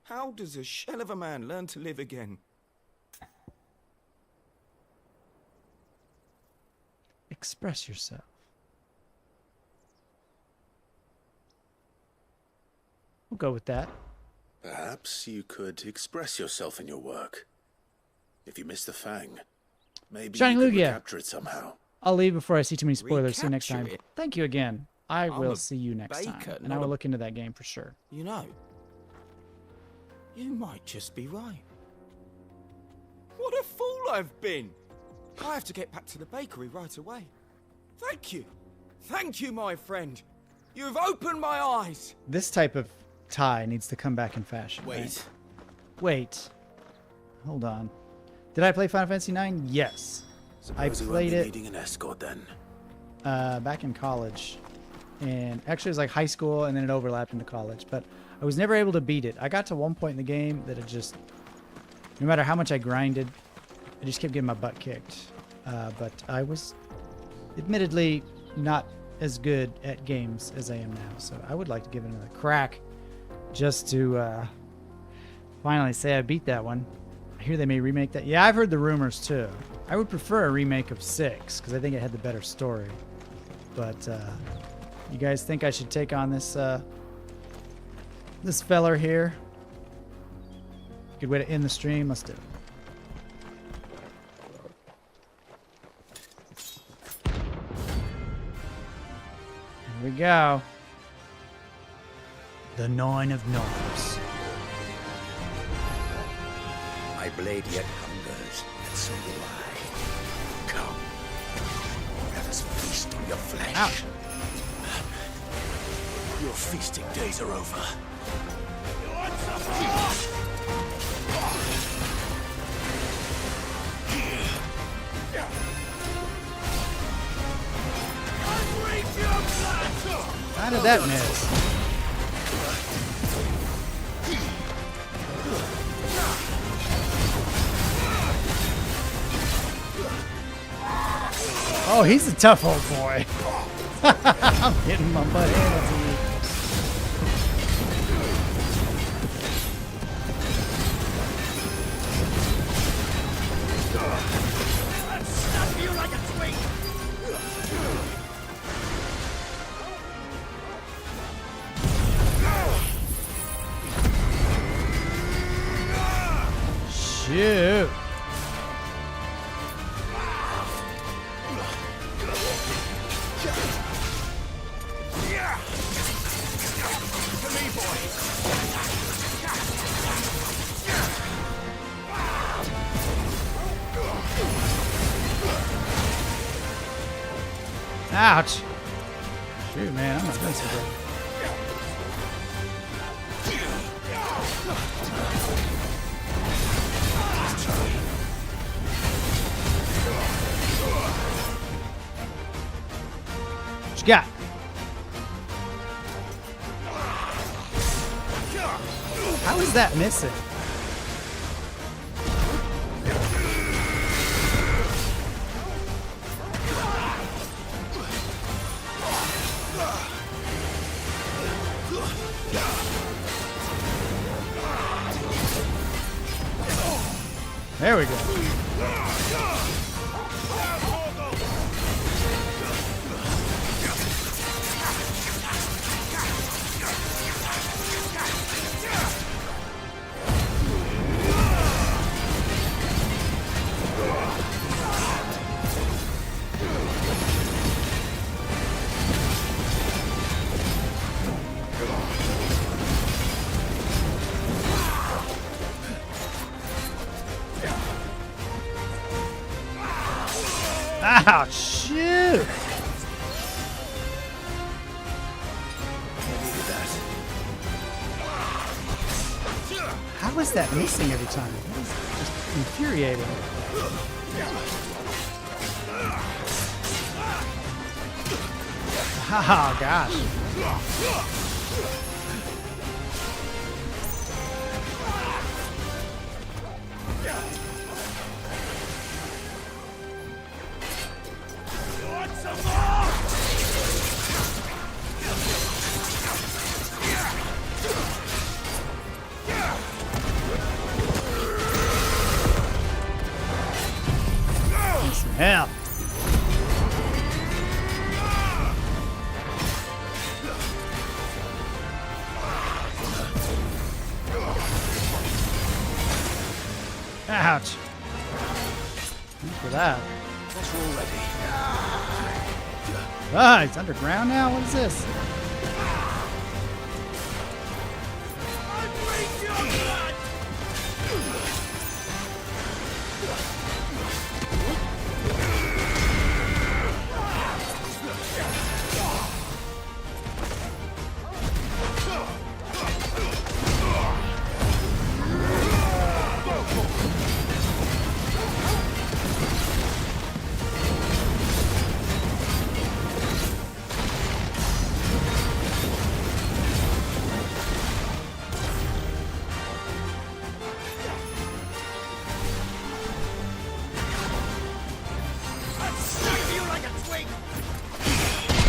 How does a shell of a man learn to live again? Express yourself. We'll go with that. Perhaps you could express yourself in your work. If you miss the Fang, maybe Shining you could Lugia. recapture it somehow. I'll leave before I see too many spoilers. See you next time. Recapture it? Thank you again. I I'm will a see you next time. baker, And I not will a- look into that game for sure. You know, you might just be right. What a fool I've been! I have to get back to the bakery right away. Thank you. Thank you, my friend. You've opened my eyes. This type of tie needs to come back in fashion. Wait. Right? Wait. Hold on. Did I play Final Fantasy IX? Yes. I Suppose we won't played be it needing an escort then. back in college. And actually it was like high school and then it overlapped into college. But I was never able to beat it. I got to one point in the game that it just... No matter how much I grinded, I just kept getting my butt kicked. But I was admittedly not as good at games as I am now. So I would like to give it another crack just to finally say I beat that one. I hear they may remake that. Yeah, I've heard the rumors too. I would prefer a remake of 6 because I think it had the better story. But you guys think I should take on this this feller here? Good way to end the stream. Let's do it. Here we go. The Nine of Knives. My blade yet hungers, and so do I. Come, let us feast on your flesh. Ouch. Your feasting days are over. How did that miss? Oh, he's a tough old boy. I'm getting my butt handed to me. Snap you like a twig! Shoot. Ouch. Shoot, man, I'm not doing so good. What you got? How is that missing? There we go. Ah, shoot! How is that missing every time? That is just infuriating. Oh, gosh. hell. Ouch. Thanks for that. That's all ready. Ah, it's underground now? What is this?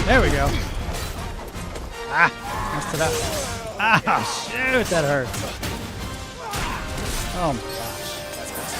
There we go. Ah, messed it up. Ah, shoot, that hurts. Oh my gosh. That's better.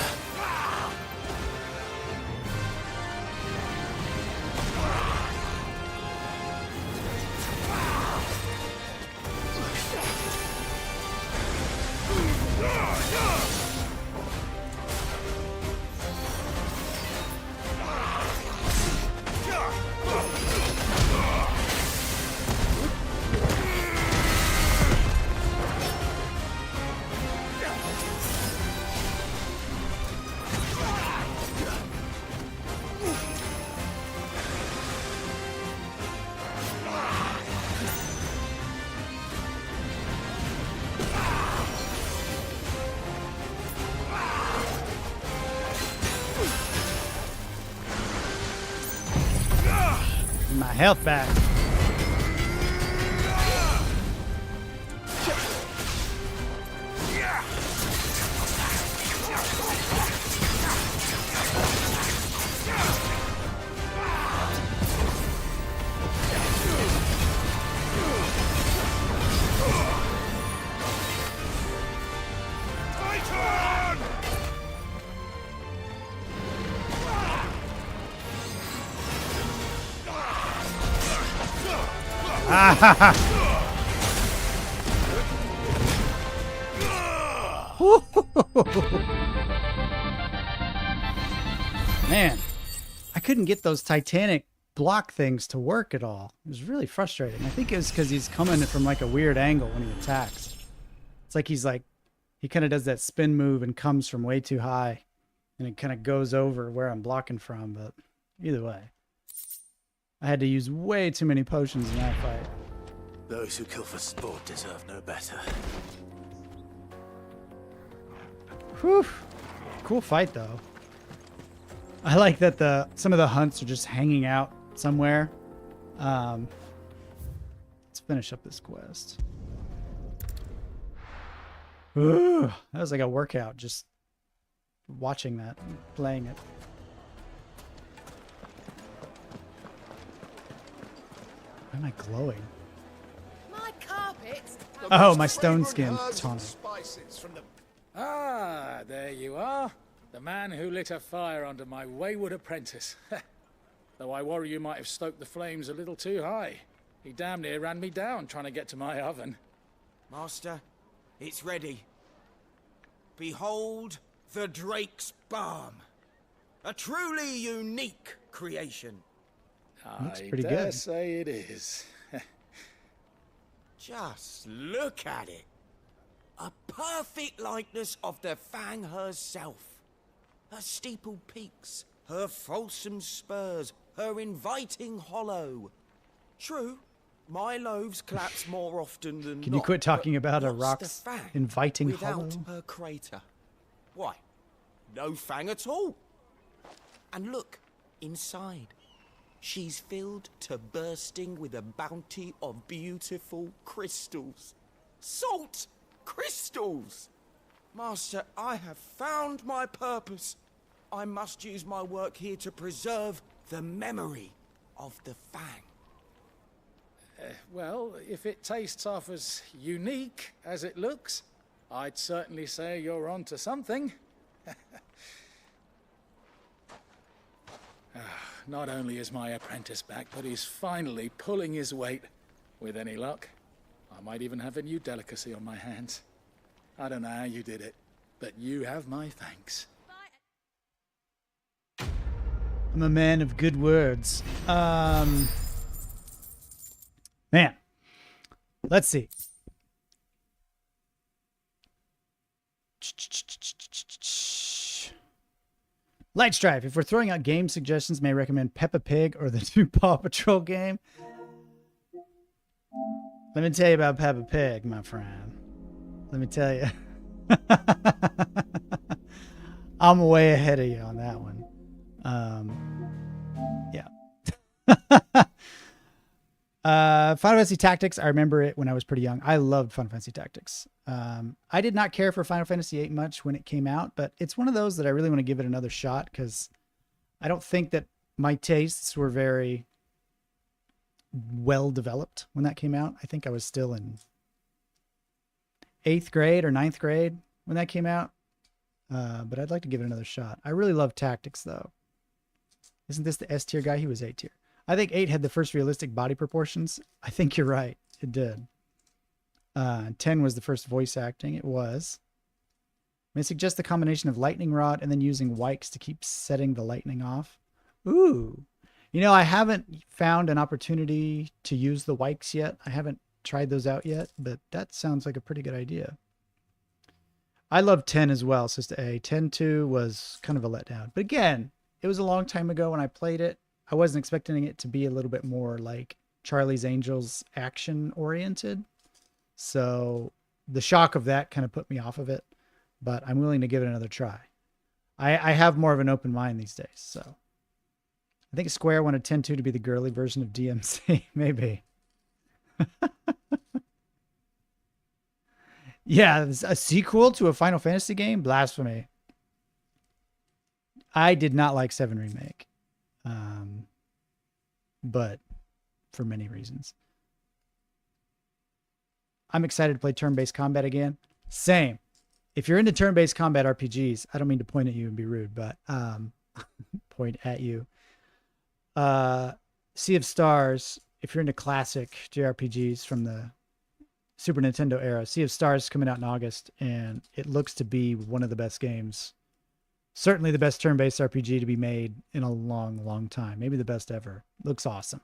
My health back. Man, I couldn't get those Titanic block things to work at all. It was really frustrating. I think it was because he's coming from like a weird angle when he attacks. It's like he kind of does that spin move and comes from way too high, and it kind of goes over where I'm blocking from. But either way, I had to use way too many potions in that fight. Those who kill for sport deserve no better. Whew. Cool fight, though. I like that some of the hunts are just hanging out somewhere. Let's finish up this quest. Ooh, that was like a workout, just watching that, playing it. Why am I glowing? My carpets. Oh, my stone skin tonic. Ah, there you are. The man who lit a fire under my wayward apprentice. Though I worry you might have stoked the flames a little too high. He damn near ran me down trying to get to my oven. Master, it's ready. Behold the Drake's Balm. A truly unique creation. Looks I pretty dare good. say it is. Just look at it. A perfect likeness of the Fang herself. Her steepled peaks, her fulsome spurs, her inviting hollow. True, my loaves collapse more often than Can not. you quit talking about a what's the rock's Fang inviting without hollow? her crater? Why, no Fang at all. And look, inside. She's filled to bursting with a bounty of beautiful crystals. Salt crystals! Master, I have found my purpose. I must use my work here to preserve the memory of the Fang. Well, if it tastes half as unique as it looks, I'd certainly say you're onto something. not only is my apprentice back, but he's finally pulling his weight. With any luck, I might even have a new delicacy on my hands. I don't know how you did it, but you have my thanks. I'm a man of good words. Man, let's see. Light Strife, if we're throwing out game suggestions, may I recommend Peppa Pig or the new Paw Patrol game? Let me tell you about Peppa Pig, my friend. Let me tell you. I'm way ahead of you on that one. Yeah. Final Fantasy Tactics, I remember it when I was pretty young. I loved Final Fantasy Tactics. I did not care for Final Fantasy VIII much when it came out, but it's one of those that I really want to give it another shot because I don't think that my tastes were very well developed when that came out. I think I was still in 8th grade or 9th grade when that came out. But I'd like to give it another shot. I really love Tactics, though. Isn't this the S tier guy? He was A tier. I think 8 had the first realistic body proportions. I think you're right. It did. 10 was the first voice acting. It was. May I suggest the combination of lightning rod and then using wikes to keep setting the lightning off? Ooh. You know, I haven't found an opportunity to use the wikes yet. I haven't tried those out yet, but that sounds like a pretty good idea. I love 10 as well, Sister A. 10-2 was kind of a letdown. But again, it was a long time ago when I played it. I wasn't expecting it to be a little bit more like Charlie's Angels action-oriented. So the shock of that kind of put me off of it. But I'm willing to give it another try. I have more of an open mind these days, so... I think Square wanted 10-2 to be the girly version of DMC. Maybe. Yeah, a sequel to a Final Fantasy game? Blasphemy. I did not like 7 Remake. But for many reasons. I'm excited to play turn-based combat again. Same. If you're into turn-based combat RPGs, I don't mean to point at you and be rude, but point at you. Sea of Stars, if you're into classic JRPGs from the Super Nintendo era, Sea of Stars is coming out in August, and it looks to be one of the best games. Certainly the best turn-based RPG to be made in a long, long time. Maybe the best ever. Looks awesome.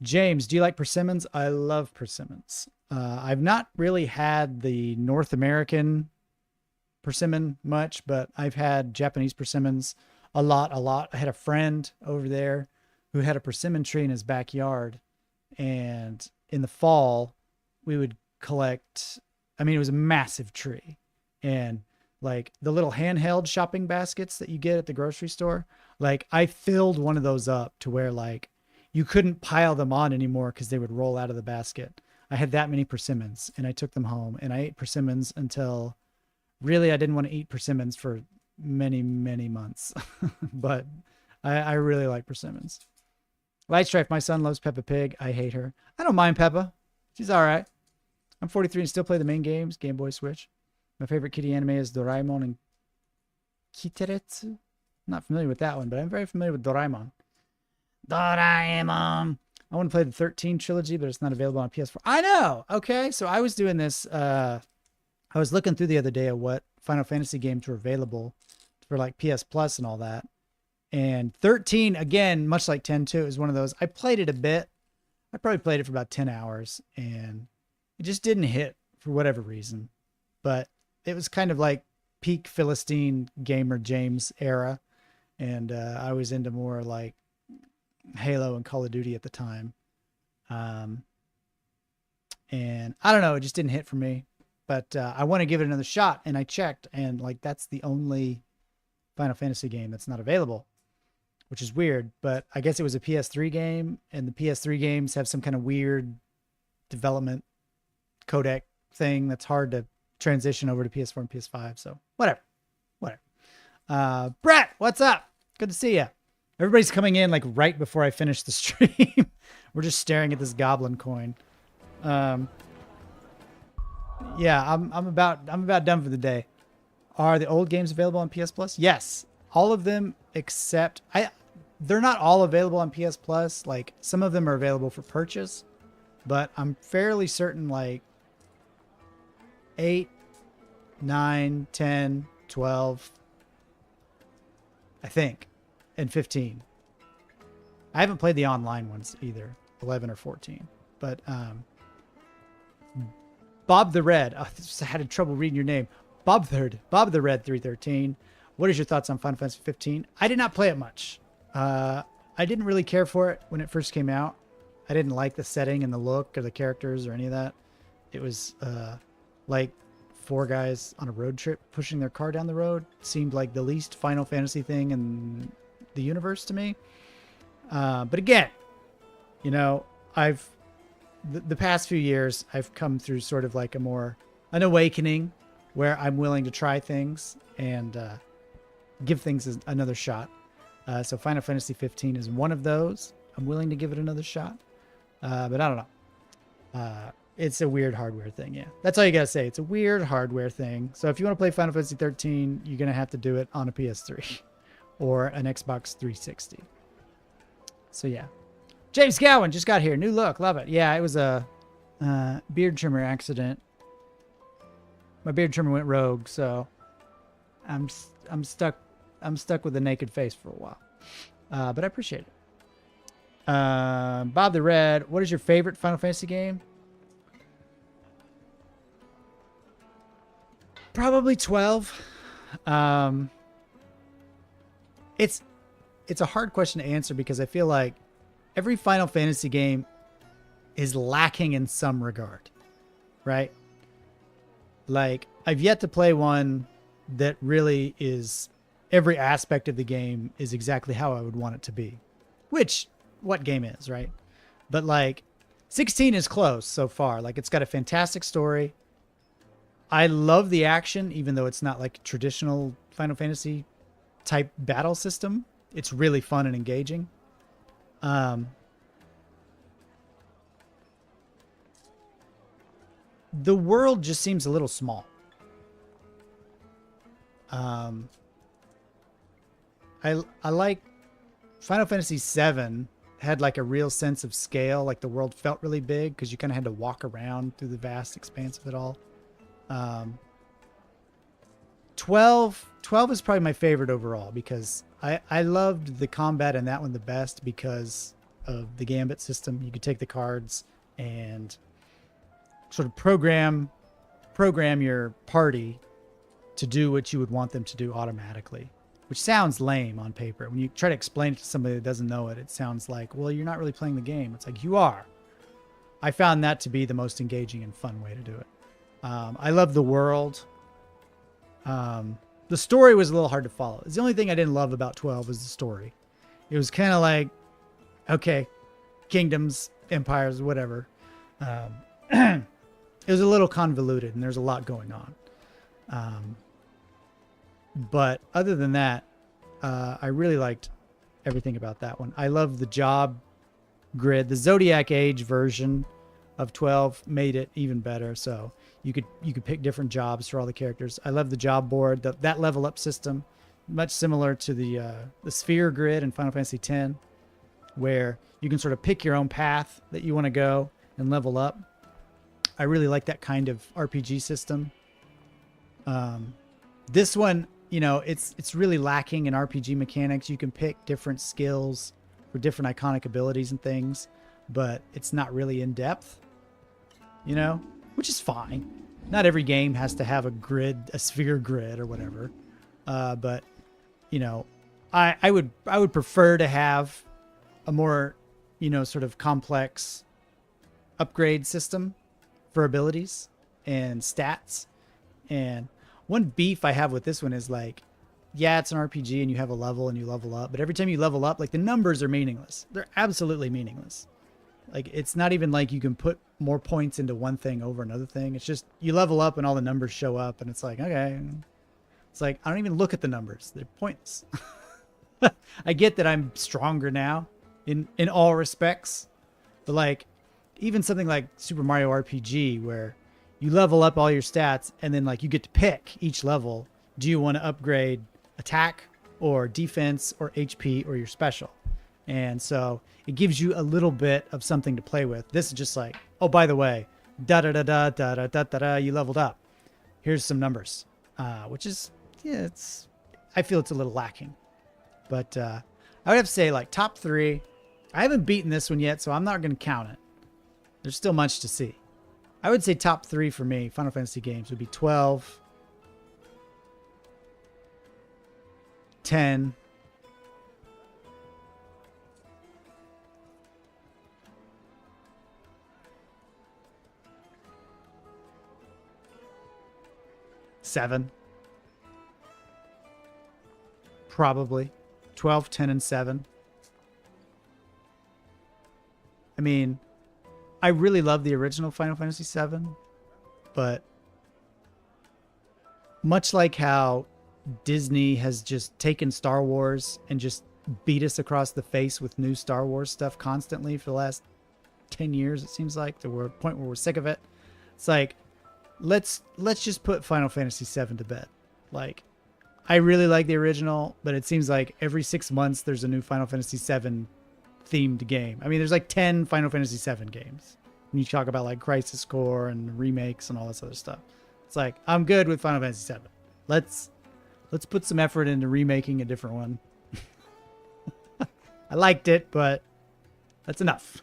James, do you like persimmons? I love persimmons. I've not really had the North American persimmon much, but I've had Japanese persimmons a lot. I had a friend over there who had a persimmon tree in his backyard, and in the fall we would collect, I mean, it was a massive tree, and like the little handheld shopping baskets that you get at the grocery store, like I filled one of those up to where like you couldn't pile them on anymore because they would roll out of the basket. I had that many persimmons, and I took them home, and I ate persimmons until really I didn't want to eat persimmons for many, many months. But I really like persimmons. Light Strife, my son loves Peppa Pig. I hate her. I don't mind Peppa. She's all right. I'm 43 and still play the main games, Game Boy, Switch. My favorite kitty anime is Doraemon and Kiteretsu. Not familiar with that one, but I'm very familiar with Doraemon. Doraemon. I want to play the 13 trilogy, but it's not available on PS4. I know. Okay. So I was doing this. I was looking through the other day at what Final Fantasy games were available for like PS Plus and all that. And 13, again, much like 10-2, is one of those. I played it a bit. I probably played it for about 10 hours, and it just didn't hit for whatever reason. But it was kind of like peak Philistine gamer James era. And I was into more like Halo and Call of Duty at the time. And I don't know, it just didn't hit for me. But I want to give it another shot, and I checked, and like that's the only Final Fantasy game that's not available, which is weird. But I guess it was a PS3 game, and the PS3 games have some kind of weird development codec thing that's hard to transition over to PS4 and PS5. So whatever. Brett, what's up? Good to see you. Everybody's coming in like right before I finish the stream. We're just staring at this goblin coin. Yeah, I'm about done for the day. Are the old games available on PS Plus? Yes. all of them except they're not all available on PS Plus. Like some of them are available for purchase, but I'm fairly certain like 8, 9, 10, 12, I think, and 15. I haven't played the online ones either, 11 or 14. But Bob the Red, I had trouble reading your name. Bob the Red 313. What is your thoughts on Final Fantasy 15? I did not play it much. I didn't really care for it when it first came out. I didn't like the setting and the look or the characters or any of that. It was like 4 guys on a road trip pushing their car down the road. Seemed like the least Final Fantasy thing in the universe to me. But again, you know, the past few years, I've come through sort of like an awakening where I'm willing to try things and give things another shot. So Final Fantasy 15 is one of those. I'm willing to give it another shot. But I don't know. It's a weird hardware thing, yeah. That's all you gotta say. It's a weird hardware thing. So if you want to play Final Fantasy 13, you're gonna have to do it on a PS3 or an Xbox 360. So yeah. James Gowan just got here. New look. Love it. Yeah, it was a beard trimmer accident. My beard trimmer went rogue, so I'm stuck with a naked face for a while. But I appreciate it. Bob the Red, what is your favorite Final Fantasy game? Probably 12. It's a hard question to answer because I feel like every Final Fantasy game is lacking in some regard, right? Like, I've yet to play one that really is, every aspect of the game is exactly how I would want it to be. Which, what game is, right? But like, 16 is close so far. Like, it's got a fantastic story. I love the action, even though it's not like traditional Final Fantasy type battle system. It's really fun and engaging. The world just seems a little small. I like Final Fantasy VII had like a real sense of scale. Like the world felt really big because you kind of had to walk around through the vast expanse of it all. 12 is probably my favorite overall because I loved the combat in that one the best because of the gambit system. You could take the cards and sort of program your party to do what you would want them to do automatically, which sounds lame on paper. When you try to explain it to somebody that doesn't know it, it sounds like, well, you're not really playing the game. It's like, you are. I found that to be the most engaging and fun way to do it. I love the world. The story was a little hard to follow. It's the only thing I didn't love about 12 was the story. It was kind of like, okay, kingdoms, empires, whatever. It was a little convoluted and there's a lot going on. But other than that, I really liked everything about that one. I love the job grid. The Zodiac Age version of 12 made it even better. So you could pick different jobs for all the characters. I love the job board, that level up system, much similar to the sphere grid in Final Fantasy X, where you can sort of pick your own path that you want to go and level up. I really like that kind of RPG system. This one, you know, it's really lacking in RPG mechanics. You can pick different skills for different iconic abilities and things, but it's not really in depth, you know, which is fine. Not every game has to have a sphere grid or whatever. But you know, I would prefer to have a more, you know, sort of complex upgrade system for abilities and stats. And one beef I have with this one is like, yeah, it's an RPG and you have a level and you level up, but every time you level up, like the numbers are meaningless. They're absolutely meaningless. Like, it's not even like you can put more points into one thing over another thing. It's just you level up and all the numbers show up and it's like, okay. It's like, I don't even look at the numbers. They're pointless. I get that I'm stronger now in all respects, but like even something like Super Mario RPG where you level up all your stats and then like you get to pick each level. Do you want to upgrade attack or defense or HP or your special. And so it gives you a little bit of something to play with. This is just like, oh, by the way, da-da-da-da-da-da-da-da, you leveled up. Here's some numbers, which is, yeah, I feel it's a little lacking. But I would have to say, like, top 3. I haven't beaten this one yet, so I'm not going to count it. There's still much to see. I would say top 3 for me, Final Fantasy games, would be 12, 10, 7. Probably. 12, 10, and 7. I mean, I really love the original Final Fantasy VII, but much like how Disney has just taken Star Wars and just beat us across the face with new Star Wars stuff constantly for the last 10 years, it seems like, to a point where we're sick of it. It's like, let's just put Final Fantasy VII to bed. Like, I really like the original, but it seems like every 6 months there's a new Final Fantasy VII themed game. I mean, there's like 10 Final Fantasy VII games. And you talk about like Crisis Core and remakes and all this other stuff. It's like, I'm good with Final Fantasy VII. Let's put some effort into remaking a different one. I liked it, but that's enough.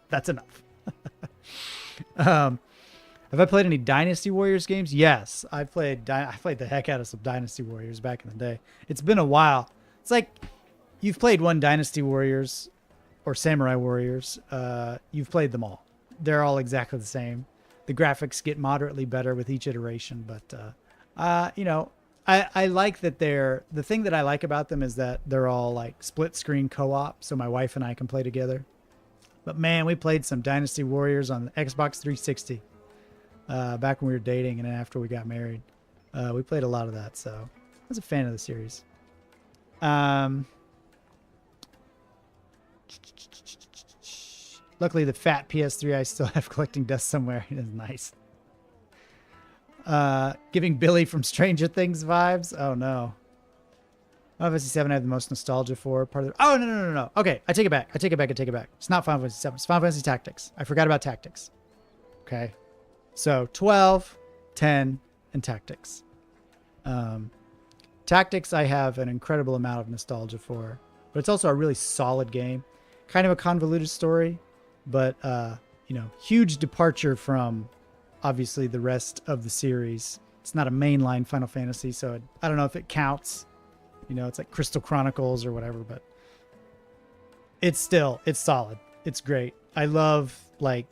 That's enough. Have I played any Dynasty Warriors games? Yes, I played the heck out of some Dynasty Warriors back in the day. It's been a while. It's like you've played one Dynasty Warriors or Samurai Warriors. You've played them all. They're all exactly the same. The graphics get moderately better with each iteration, but you know, I like that the thing that I like about them is that they're all like split screen co-op, so my wife and I can play together. But man, we played some Dynasty Warriors on the Xbox 360 back when we were dating and after we got married. We played a lot of that, so I was a fan of the series. Luckily, the fat PS3 I still have collecting dust somewhere. It is nice. Giving Billy from Stranger Things vibes. Oh no. Final Fantasy 7 I have the most nostalgia for. Oh no. Okay, I take it back. It's not Final Fantasy 7. It's Final Fantasy Tactics. I forgot about Tactics. Okay. So 12, 10, and Tactics. Tactics I have an incredible amount of nostalgia for, but it's also a really solid game. Kind of a convoluted story, but you know, huge departure from obviously the rest of the series. It's not a mainline Final Fantasy, so I don't know if it counts. You know, it's like Crystal Chronicles or whatever, but it's solid. It's great. I love like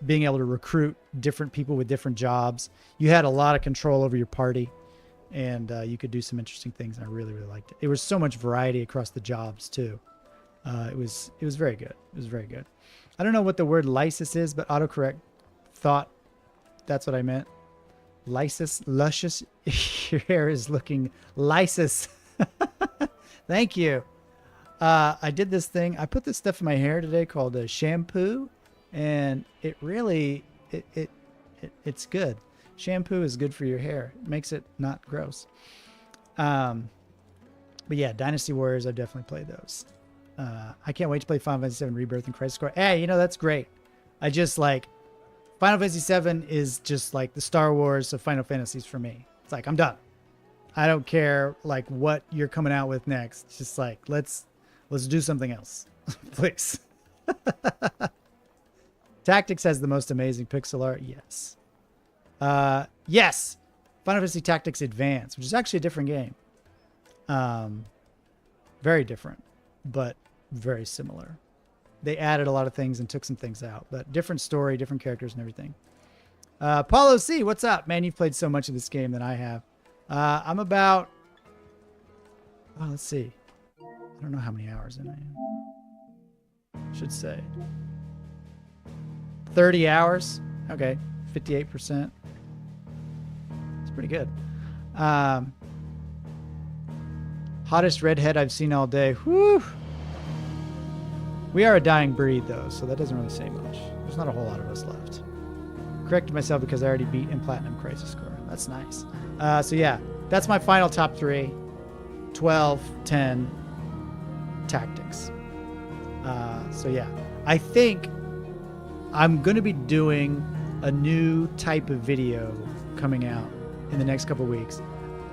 being able to recruit different people with different jobs. You had a lot of control over your party, and you could do some interesting things, and I really, really liked it. There was so much variety across the jobs too. It was very good. It was very good. I don't know what the word lysis is, but autocorrect thought that's what I meant. Lysis, luscious. Your hair is looking lysis. Thank you. I did this thing. I put this stuff in my hair today called a shampoo, and it really it's good. Shampoo is good for your hair. It makes it not gross. But yeah, Dynasty Warriors, I've definitely played those. I can't wait to play Final Fantasy VII Rebirth and Crisis Core. Hey, you know, that's great. I just like Final Fantasy VII is just like the Star Wars of Final Fantasies for me. It's like, I'm done. I don't care like what you're coming out with next. It's just like, let's do something else, please. Tactics has the most amazing pixel art. Yes. Yes. Final Fantasy Tactics Advance, which is actually a different game. Very different, but very similar. They added a lot of things and took some things out, but different story, different characters and everything. Paulo C, what's up? Man, you've played so much of this game than I have. I'm about, let's see. I don't know how many hours in I am. Should say 30 hours. Okay. 58%. It's pretty good. Hottest redhead I've seen all day. Whew. We are a dying breed though, so that doesn't really say much. There's not a whole lot of us left. Corrected myself because I already beat in Platinum Crisis Core. That's nice. So yeah, that's my final top 3. 12, 10 tactics. So yeah, I think I'm going to be doing a new type of video coming out in the next couple weeks.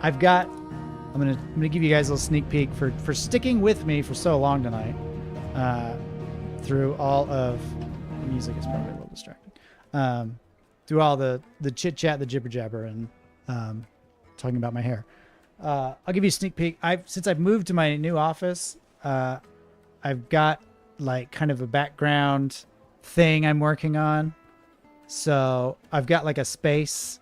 I'm gonna give you guys a little sneak peek for sticking with me for so long tonight, through all of the music. Is probably a little distracting. Through all the chit chat, the jibber jabber, and talking about my hair. I'll give you a sneak peek. Since I've moved to my new office, I've got like kind of a background thing I'm working on. So I've got like a space.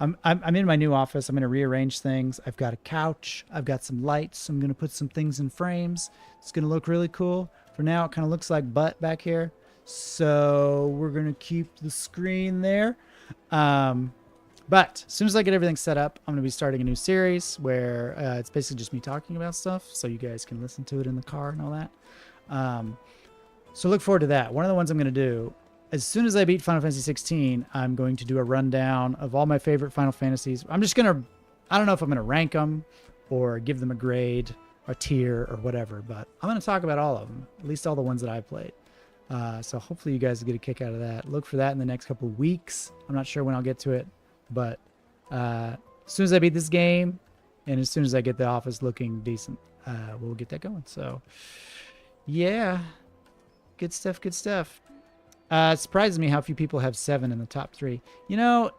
I'm in my new office. I'm going to rearrange things. I've got a couch. I've got some lights. I'm going to put some things in frames. It's going to look really cool. For now, it kind of looks like butt back here. So we're going to keep the screen there. But as soon as I get everything set up, I'm going to be starting a new series where it's basically just me talking about stuff. So you guys can listen to it in the car and all that. So look forward to that. One of the ones I'm going to do, as soon as I beat Final Fantasy 16, I'm going to do a rundown of all my favorite Final Fantasies. I'm just going to, I don't know if I'm going to rank them or give them a grade, a tier, or whatever, but I'm going to talk about all of them, at least all the ones that I've played. So hopefully you guys will get a kick out of that. Look for that in the next couple of weeks. I'm not sure when I'll get to it, but as soon as I beat this game and as soon as I get the office looking decent, we'll get that going. So yeah, good stuff, good stuff. It surprises me how few people have 7 in the top 3. You know,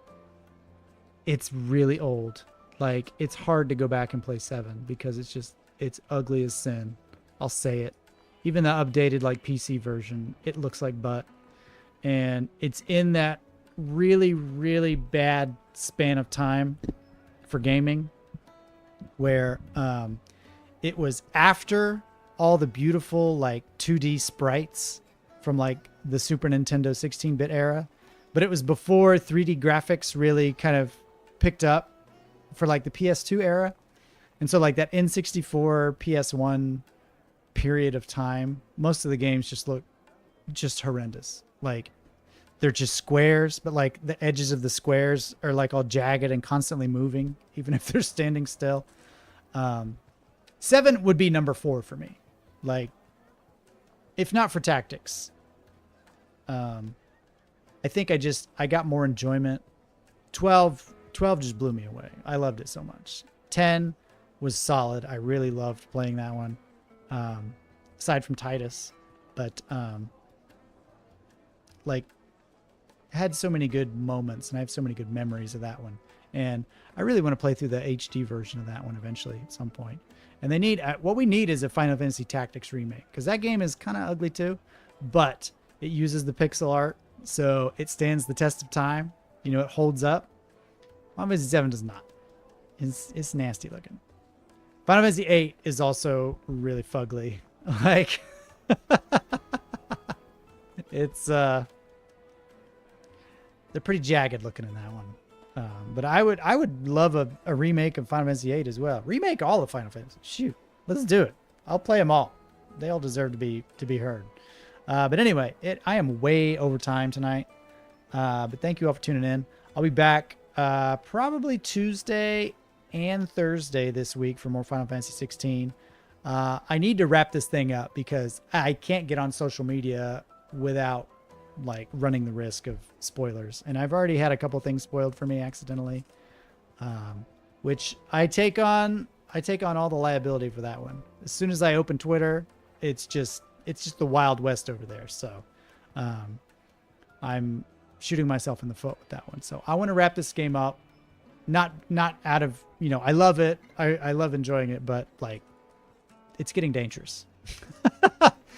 it's really old. Like, it's hard to go back and play 7 because it's ugly as sin. I'll say it. Even the updated, like, PC version, it looks like butt. And it's in that really, really bad span of time for gaming where it was after all the beautiful, like, 2D sprites from, like, the Super Nintendo 16-bit era, but it was before 3D graphics really kind of picked up for like the PS2 era. And so like that N64, PS1 period of time, most of the games just look just horrendous. Like they're just squares, but like the edges of the squares are like all jagged and constantly moving, even if they're standing still. 7 would be number 4 for me. Like, if not for tactics. I think I got more enjoyment. 12 just blew me away. I loved it so much. 10 was solid. I really loved playing that one. Aside from Titus, but like had so many good moments and I have so many good memories of that one. And I really want to play through the HD version of that one eventually at some point. And they need, what we need is a Final Fantasy Tactics remake, because that game is kind of ugly too, but it uses the pixel art, so it stands the test of time. You know, it holds up. Final Fantasy 7 does not. It's nasty looking. Final Fantasy 8 is also really fugly. Like, it's, they're pretty jagged looking in that one. But I would love a remake of Final Fantasy 8 as well. Remake all of Final Fantasy. Shoot, let's do it. I'll play them all. They all deserve to be heard. But anyway, I am way over time tonight. But thank you all for tuning in. I'll be back probably Tuesday and Thursday this week for more Final Fantasy 16. I need to wrap this thing up because I can't get on social media without like running the risk of spoilers. And I've already had a couple things spoiled for me accidentally, which I take on all the liability for that one. As soon as I open Twitter, it's just the Wild West over there. So I'm shooting myself in the foot with that one. So I want to wrap this game up. Not out of, you know, I love it. I love enjoying it, but like it's getting dangerous.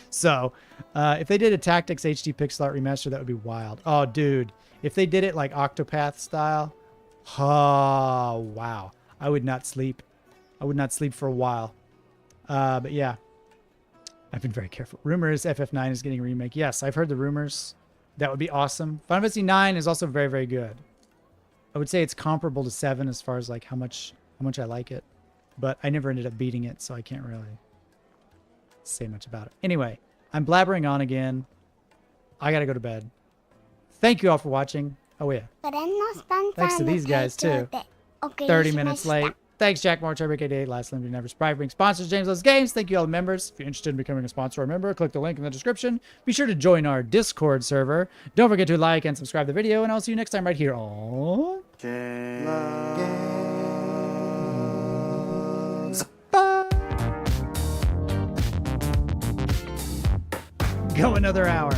So if they did a Tactics HD pixel art remaster, that would be wild. Oh, dude, if they did it like Octopath style, oh, wow. I would not sleep. I would not sleep for a while. But yeah, I've been very careful. Rumors FF9 is getting a remake. Yes, I've heard the rumors. That would be awesome. Final Fantasy 9 is also very, very good. I would say it's comparable to 7 as far as like how much I like it, but I never ended up beating it, so I can't really say much about it. Anyway, I'm blabbering on again. I gotta go to bed. Thank you all for watching. Oh yeah. Thanks to these guys too. 30 minutes late. Thanks, Jack Moore, Trevor, KD, Last Limited Never Sprite, being sponsors, James Loves Games. Thank you all the members. If you're interested in becoming a sponsor or a member, click the link in the description. Be sure to join our Discord server. Don't forget to like and subscribe to the video, and I'll see you next time right here on Bye. Go another hour.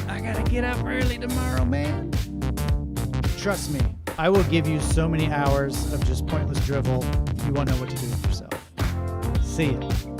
I gotta get up early tomorrow, man. Trust me, I will give you so many hours of just pointless drivel. You won't know what to do with yourself. See ya.